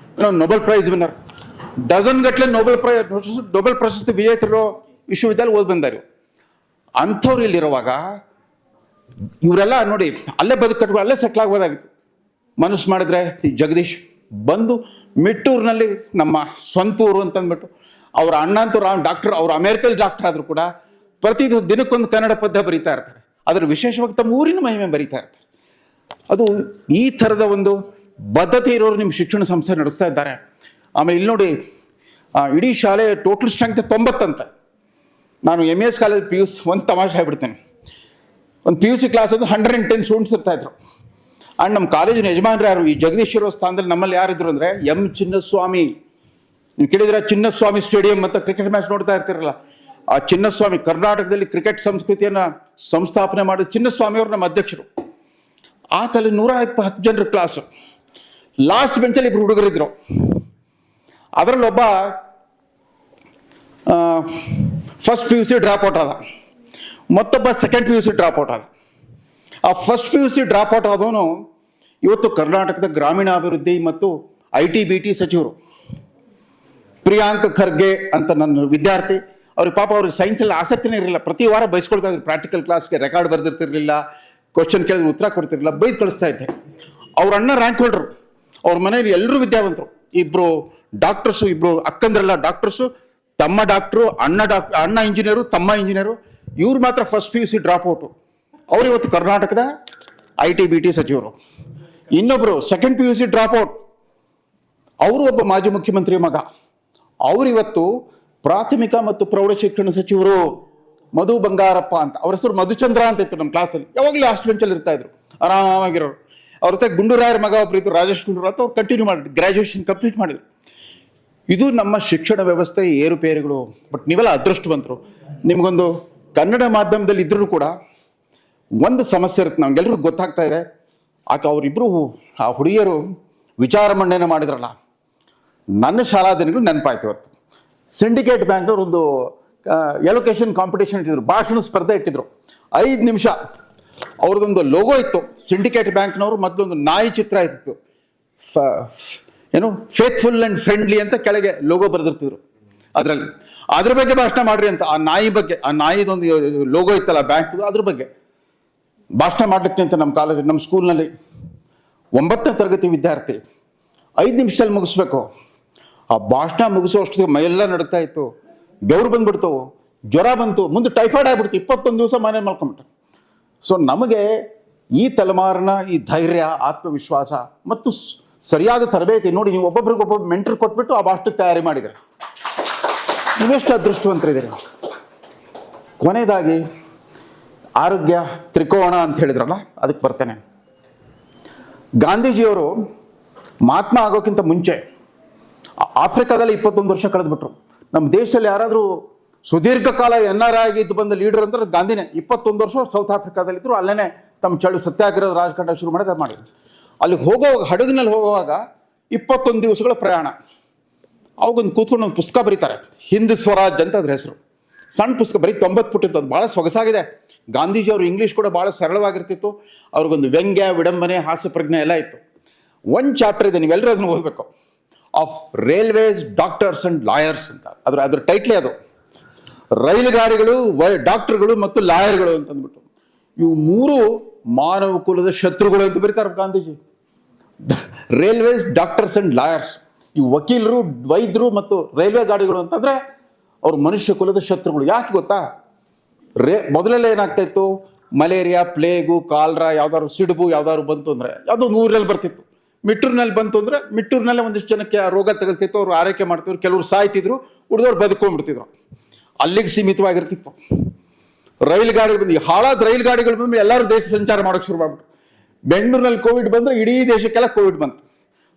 Nobel Prize winner. Dozen ಗಟ್ಟಲೆ ನೊಬೆಲ್ ಪ್ರಶಸ್ತಿ ವಿಜೇತರು ವಿಶ್ವವಿದ್ಯಾಲಯ ಓದಿ ಬಂದಾರೆ. ಅಂಥವ್ರು ಇಲ್ಲಿರುವಾಗ ಇವರೆಲ್ಲ ನೋಡಿ ಅಲ್ಲೇ ಬದುಕಟ್ಟು ಅಲ್ಲೇ ಸೆಟ್ಲ್ ಆಗ್ಬೋದಾಗಿತ್ತು. ಮನಸ್ಸು ಮಾಡಿದ್ರೆ ಈ ಜಗದೀಶ್ ಬಂದು ಮಿಟ್ಟೂರಿನಲ್ಲಿ ನಮ್ಮ ಸ್ವಂತೂರು ಅಂತಂದ್ಬಿಟ್ಟು, ಅವ್ರ ಅಣ್ಣ ಅಂತೂ ಡಾಕ್ಟರ್, ಅವ್ರು ಅಮೇರಿಕಲ್ ಡಾಕ್ಟರ್ ಆದರೂ ಕೂಡ ಪ್ರತಿ ದಿನಕ್ಕೊಂದು ಕನ್ನಡ ಪದ್ಯ ಬರೀತಾ ಇರ್ತಾರೆ. ಅದರ ವಿಶೇಷವಾಗಿ ತಮ್ಮ ಊರಿನ ಮಹಿಮೆ ಬರೀತಾ ಇರ್ತಾರೆ. ಅದು ಈ ಥರದ ಒಂದು ಬದ್ಧತೆ ಇರೋರು ನಿಮ್ಮ ಶಿಕ್ಷಣ ಸಂಸ್ಥೆ ನಡೆಸ್ತಾ ಇದ್ದಾರೆ. ಆಮೇಲೆ ಇಲ್ಲಿ ನೋಡಿ, ಇಡೀ ಶಾಲೆ ಟೋಟಲ್ ಸ್ಟ್ರೆಂತ್ 90 ಅಂತ. ನಾನು MES ಕಾಲೇಜ್ PUC ಒಂದು ತಮಾಷೆ ಹೇಳ್ಬಿಡ್ತೇನೆ. ಒಂದು PUC ಕ್ಲಾಸ್ ಒಂದು 110 ಸ್ಟೂಡೆಂಟ್ಸ್ ಇರ್ತಾಯಿದ್ರು. ಆ್ಯಂಡ್ ನಮ್ಮ ಕಾಲೇಜಿನ ಯಜಮಾನ್ರು ಯಾರು, ಈ ಜಗದೀಶ್ ಇರೋ ಸ್ಥಾನದಲ್ಲಿ ನಮ್ಮಲ್ಲಿ ಯಾರಿದ್ರು ಅಂದರೆ M. ಚಿನ್ನಸ್ವಾಮಿ. ನೀವು ಕೇಳಿದ್ರೆ ಚಿನ್ನಸ್ವಾಮಿ ಸ್ಟೇಡಿಯಂ ಅಂತ ಕ್ರಿಕೆಟ್ ಮ್ಯಾಚ್ ನೋಡ್ತಾ ಇರ್ತಿರಲ್ಲ, ಆ ಚಿನ್ನಸ್ವಾಮಿ ಕರ್ನಾಟಕದಲ್ಲಿ ಕ್ರಿಕೆಟ್ ಸಂಸ್ಕೃತಿಯನ್ನು ಸಂಸ್ಥಾಪನೆ ಮಾಡಿದ ಚಿನ್ನಸ್ವಾಮಿ ಅವರು ನಮ್ಮ ಅಧ್ಯಕ್ಷರು. ಆ ಕಾಲ 110 ಜನರ ಕ್ಲಾಸು. ಲಾಸ್ಟ್ ಬೆಂಚಲ್ಲಿ 2 ಹುಡುಗರಿದ್ರು. ಅದರಲ್ಲಿ ಒಬ್ಬ ಫಸ್ಟ್ PUC ಡ್ರಾಪ್ ಔಟ್ ಆದ, ಮತ್ತೊಬ್ಬ ಸೆಕೆಂಡ್ PUC ಡ್ರಾಪ್ ಔಟ್ ಆದ. ಆ ಫಸ್ಟ್ PUC ಡ್ರಾಪ್ ಔಟ್ ಆದವನು ಇವತ್ತು ಕರ್ನಾಟಕದ ಗ್ರಾಮೀಣಾಭಿವೃದ್ಧಿ ಮತ್ತು IT-BT ಸಚಿವರು. ಪ್ರಿಯಾಂಕ್ ಖರ್ಗೆ ಅಂತ ನನ್ನ ವಿದ್ಯಾರ್ಥಿ. ಅವ್ರಿಗೆ ಪಾಪ ಅವ್ರಿಗೆ ಸೈನ್ಸಲ್ಲಿ ಆಸಕ್ತಿನೇ ಇರಲಿಲ್ಲ. ಪ್ರತಿ ವಾರ ಬೈಸ್ಕೊಳ್ತಾ ಇದ್ರು. ಪ್ರಾಕ್ಟಿಕಲ್ ಕ್ಲಾಸ್ಗೆ ರೆಕಾರ್ಡ್ ಬರೆದಿರ್ತಿರ್ಲಿಲ್ಲ, ಕ್ವಶನ್ ಕೇಳಿದ್ರೆ ಉತ್ತರ ಕೊಡ್ತಿರ್ಲಿಲ್ಲ, ಬೈದು ಕಳಿಸ್ತಾ ಇದ್ದೆ. ಅವ್ರ ಅಣ್ಣ ರ್ಯಾಂಕ್ ಹೋಲ್ಡ್ರು. ಅವ್ರ ಮನೇಲಿ ಎಲ್ಲರೂ ವಿದ್ಯಾವಂತರು. 2 ಡಾಕ್ಟರ್ಸು, 2 ಅಕ್ಕಂದ್ರಲ್ಲ ಡಾಕ್ಟರ್ಸು. ತಮ್ಮ ಡಾಕ್ಟ್ರು, ಅಣ್ಣ ಇಂಜಿನಿಯರು, ತಮ್ಮ ಇಂಜಿನಿಯರು. ಇವ್ರು ಮಾತ್ರ ಫಸ್ಟ್ PUC ಡ್ರಾಪ್ ಔಟು. ಅವ್ರು ಇವತ್ತು ಕರ್ನಾಟಕದ IT-BT ಸಚಿವರು. ಇನ್ನೊಬ್ಬರು ಸೆಕೆಂಡ್ PUC ಡ್ರಾಪ್ ಔಟ್, ಅವರು ಒಬ್ಬ ಮಾಜಿ ಮುಖ್ಯಮಂತ್ರಿ ಮಗ. ಅವರಿವತ್ತು ಪ್ರಾಥಮಿಕ ಮತ್ತು ಪ್ರೌಢಶಿಕ್ಷಣ ಸಚಿವರು. ಮಧು ಬಂಗಾರಪ್ಪ ಅಂತ, ಅವ್ರ ಹೆಸರು ಮಧುಚಂದ್ರ ಅಂತ ಇತ್ತು ನಮ್ಮ ಕ್ಲಾಸಲ್ಲಿ. ಯಾವಾಗಲೂ ಲಾಸ್ಟ್ ಬೆಂಚಲ್ಲಿ ಇರ್ತಾ ಇದ್ರು, ಆರಾಮಾಗಿರೋರು. ಅವ್ರ ಜೊತೆ ಗುಂಡೂರಾಯರ ಮಗ ಒಬ್ಬರು ಇದ್ರು, ರಾಜೇಶ್ ಗುಂಡೂರಾವ್ ಅಂತ. ಅವ್ರು ಕಂಟಿನ್ಯೂ ಮಾಡಿದ್ರು, ಗ್ರ್ಯಾಜುಯೇಷನ್ ಕಂಪ್ಲೀಟ್ ಮಾಡಿದ್ರು. ಇದು ನಮ್ಮ ಶಿಕ್ಷಣ ವ್ಯವಸ್ಥೆ ಏರುಪೇರುಗಳು. ಬಟ್ ನೀವೆಲ್ಲ ಅದೃಷ್ಟವಂತರು. ನಿಮಗೊಂದು ಕನ್ನಡ ಮಾಧ್ಯಮದಲ್ಲಿ ಇದ್ರೂ ಕೂಡ ಒಂದು ಸಮಸ್ಯೆ ಇರುತ್ತೆ, ನಮಗೆಲ್ರಿಗೂ ಗೊತ್ತಾಗ್ತಾ ಇದೆ. ಅವರಿಬ್ಬರು ಆ ಹುಡುಗಿಯರು ವಿಚಾರ ಮಂಡನೆ ಮಾಡಿದ್ರಲ್ಲ, ನನ್ನ ಶಾಲಾ ದಿನಗಳು ನೆನಪಾಯ್ತು. ಇವತ್ತು ಸಿಂಡಿಕೇಟ್ ಬ್ಯಾಂಕ್ನವ್ರು ಒಂದು ಎಲೊಕೇಶನ್ ಕಾಂಪಿಟೇಷನ್ ಇಟ್ಟಿದ್ರು, ಭಾಷಣ ಸ್ಪರ್ಧೆ ಇಟ್ಟಿದ್ರು. 5 ನಿಮಿಷ ಅವ್ರದ್ದೊಂದು ಲೋಗೋ ಇತ್ತು ಸಿಂಡಿಕೇಟ್ ಬ್ಯಾಂಕ್ನವರು. ಮೊದಲೊಂದು ನಾಯಿ ಚಿತ್ರ ಇತ್ತು, ಏನು ಫೇತ್ಫುಲ್ ಆ್ಯಂಡ್ ಫ್ರೆಂಡ್ಲಿ ಅಂತ ಕೆಳಗೆ ಲೋಗೋ ಬರೆದಿರ್ತಿದ್ರು. ಅದರಲ್ಲಿ ಅದ್ರ ಬಗ್ಗೆ ಭಾಷಣ ಮಾಡ್ರಿ ಅಂತ, ಆ ನಾಯಿ ಬಗ್ಗೆ, ಆ ನಾಯಿದೊಂದು ಲೋಗೋ ಇತ್ತಲ್ಲ ಬ್ಯಾಂಕ್, ಅದ್ರ ಬಗ್ಗೆ ಭಾಷಣ ಮಾಡಲಿಕ್ಕೆ ಅಂತ ನಮ್ಮ ಕಾಲೇಜ್, ನಮ್ಮ ಸ್ಕೂಲ್ನಲ್ಲಿ 9ನೇ ತರಗತಿ ವಿದ್ಯಾರ್ಥಿ 5 ನಿಮಿಷದಲ್ಲಿ ಮುಗಿಸ್ಬೇಕು. ಆ ಭಾಷಣ ಮುಗಿಸೋ ಅಷ್ಟು ಮೈಯೆಲ್ಲ ನಡುತ್ತಾ ಇತ್ತು, ಬೆವರು ಬಂದ್ಬಿಡ್ತು, ಜ್ವರ ಬಂತು, ಮುಂದೆ ಟೈಫಾಯ್ಡ್ ಆಗ್ಬಿಡ್ತು. 21 ದಿವಸ ಮನೆ ಮಲ್ಕೊಂಬಿಟ್ಟು. ಸೊ ನಮಗೆ ಈ ತಲೆಮಾರಿನ ಈ ಧೈರ್ಯ, ಆತ್ಮವಿಶ್ವಾಸ ಮತ್ತು ಸರಿಯಾದ ತರಬೇತಿ ನೋಡಿ. ನೀವು ಒಬ್ಬೊಬ್ರಿಗೆ ಮೆಂಟರ್ ಕೊಟ್ಬಿಟ್ಟು ಆ ಭಾಷಣ ತಯಾರಿ ಮಾಡಿದರೆ ನೀವೆಷ್ಟು ಅದೃಷ್ಟವಂತರಿದ್ದೀರಿ. ಕೊನೆಯದಾಗಿ ಆರೋಗ್ಯ ತ್ರಿಕೋಣ ಅಂತ ಹೇಳಿದ್ರಲ್ಲ, ಅದಕ್ಕೆ ಬರ್ತೇನೆ. ಗಾಂಧೀಜಿಯವರು ಮಹಾತ್ಮ ಆಗೋಕ್ಕಿಂತ ಮುಂಚೆ ಆಫ್ರಿಕಾದಲ್ಲಿ 21 ವರ್ಷ ಕಳೆದ್ಬಿಟ್ರು. ನಮ್ಮ ದೇಶದಲ್ಲಿ ಯಾರಾದರೂ ಸುದೀರ್ಘ ಕಾಲ NRI ಆಗಿ ಇದ್ದು ಬಂದ ಲೀಡರ್ ಅಂದ್ರೆ ಗಾಂಧಿನೇ. 21 ವರ್ಷ ಸೌತ್ ಆಫ್ರಿಕಾದಲ್ಲಿದ್ದರು. ಅಲ್ಲೇ ತಮ್ಮ ಸತ್ಯಾಗ್ರಹದ ರಾಜಕಾರಣ ಶುರು ಮಾಡಿದ್ರು. ಅಲ್ಲಿಗೆ ಹೋಗುವಾಗ, ಹಡಗಿನಲ್ಲಿ ಹೋಗುವಾಗ 21 ದಿವಸಗಳ ಪ್ರಯಾಣ. ಅವಾಗೊಂದು ಕೂತ್ಕೊಂಡು ಒಂದು ಪುಸ್ತಕ ಬರೀತಾರೆ, ಹಿಂದ್ ಸ್ವರಾಜ್ ಅಂತ ಅದ್ರ ಹೆಸರು. ಸಣ್ಣ ಪುಸ್ತಕ, ಬರೀ 90 ಪುಟ ಇತ್ತು. ಅದು ಭಾಳ ಸೊಗಸಾಗಿದೆ. ಗಾಂಧೀಜಿಯವರು ಇಂಗ್ಲೀಷ್ ಕೂಡ ಭಾಳ ಸರಳವಾಗಿರ್ತಿತ್ತು. ಅವ್ರಿಗೊಂದು ವ್ಯಂಗ್ಯ, ವಿಡಂಬನೆ, ಹಾಸ್ಯ ಪ್ರಜ್ಞೆ ಎಲ್ಲ ಇತ್ತು. ಒಂದು ಚಾಪ್ಟರ್ ಇದೆ, ನೀವೆಲ್ಲರೂ ಅದನ್ನು ಓದಬೇಕು, of railways, doctors and lawyers ಅಂತ. ಅದ್ರ ಟೈಟ್ಲೇ ಅದು. ರೈಲು ಗಾಡಿಗಳು, ಡಾಕ್ಟರ್ಗಳು ಮತ್ತು ಲಾಯರ್ಗಳು ಅಂತಂದ್ಬಿಟ್ಟು. ಇವು 3 ಮಾನವ ಕುಲದ ಶತ್ರುಗಳು ಅಂತ ಬರೀತಾರೆ Gandhiji. Railways, doctors and lawyers. ಈ ವಕೀಲರು, ವೈದ್ಯರು ಮತ್ತು ರೈಲ್ವೆ ಗಾಡಿಗಳು ಅಂತಂದರೆ ಅವ್ರು ಮನುಷ್ಯ ಕುಲದ ಶತ್ರುಗಳು. ಯಾಕೆ ಗೊತ್ತಾ? ಮೊದಲೆಲ್ಲ ಏನಾಗ್ತಾ ಇತ್ತು, ಮಲೇರಿಯಾ, ಪ್ಲೇಗು, ಕಾಲ್ರಾ, ಯಾವ್ದಾದ್ರು ಸಿಡುಬು ಯಾವ್ದಾದ್ರು ಬಂತು ಅಂದರೆ ಯಾವುದೋ ಊರಲ್ಲಿ ಬರ್ತಿತ್ತು. ಮಿಟ್ಟೂರಿನಲ್ಲಿ ಬಂತು ಅಂದರೆ ಮಿಟ್ಟೂರಿನಲ್ಲೇ ಒಂದಿಷ್ಟು ಜನಕ್ಕೆ ಆ ರೋಗ ತಗಲ್ತಿತ್ತು. ಅವ್ರು ಆರೈಕೆ ಮಾಡ್ತಿದ್ರು, ಕೆಲವರು ಸಾಯ್ತಿದ್ರು, ಉಳಿದವ್ರು ಬದುಕೊಂಡ್ಬಿಡ್ತಿದ್ರು. ಅಲ್ಲಿಗೆ ಸೀಮಿತವಾಗಿರ್ತಿತ್ತು. ರೈಲು ಗಾಡಿ ಬಂದು, ಹಾಳಾದ ರೈಲು ಗಾಡಿಗಳು ಬಂದು ಎಲ್ಲರೂ ದೇಶ ಸಂಚಾರ ಮಾಡೋಕ್ಕೆ ಶುರು ಮಾಡ್ಬಿಟ್ಟು. ಬೆಂಗಳೂರಿನಲ್ಲಿ ಕೋವಿಡ್ ಬಂದರೆ ಇಡೀ ದೇಶಕ್ಕೆಲ್ಲ ಕೋವಿಡ್ ಬಂತು.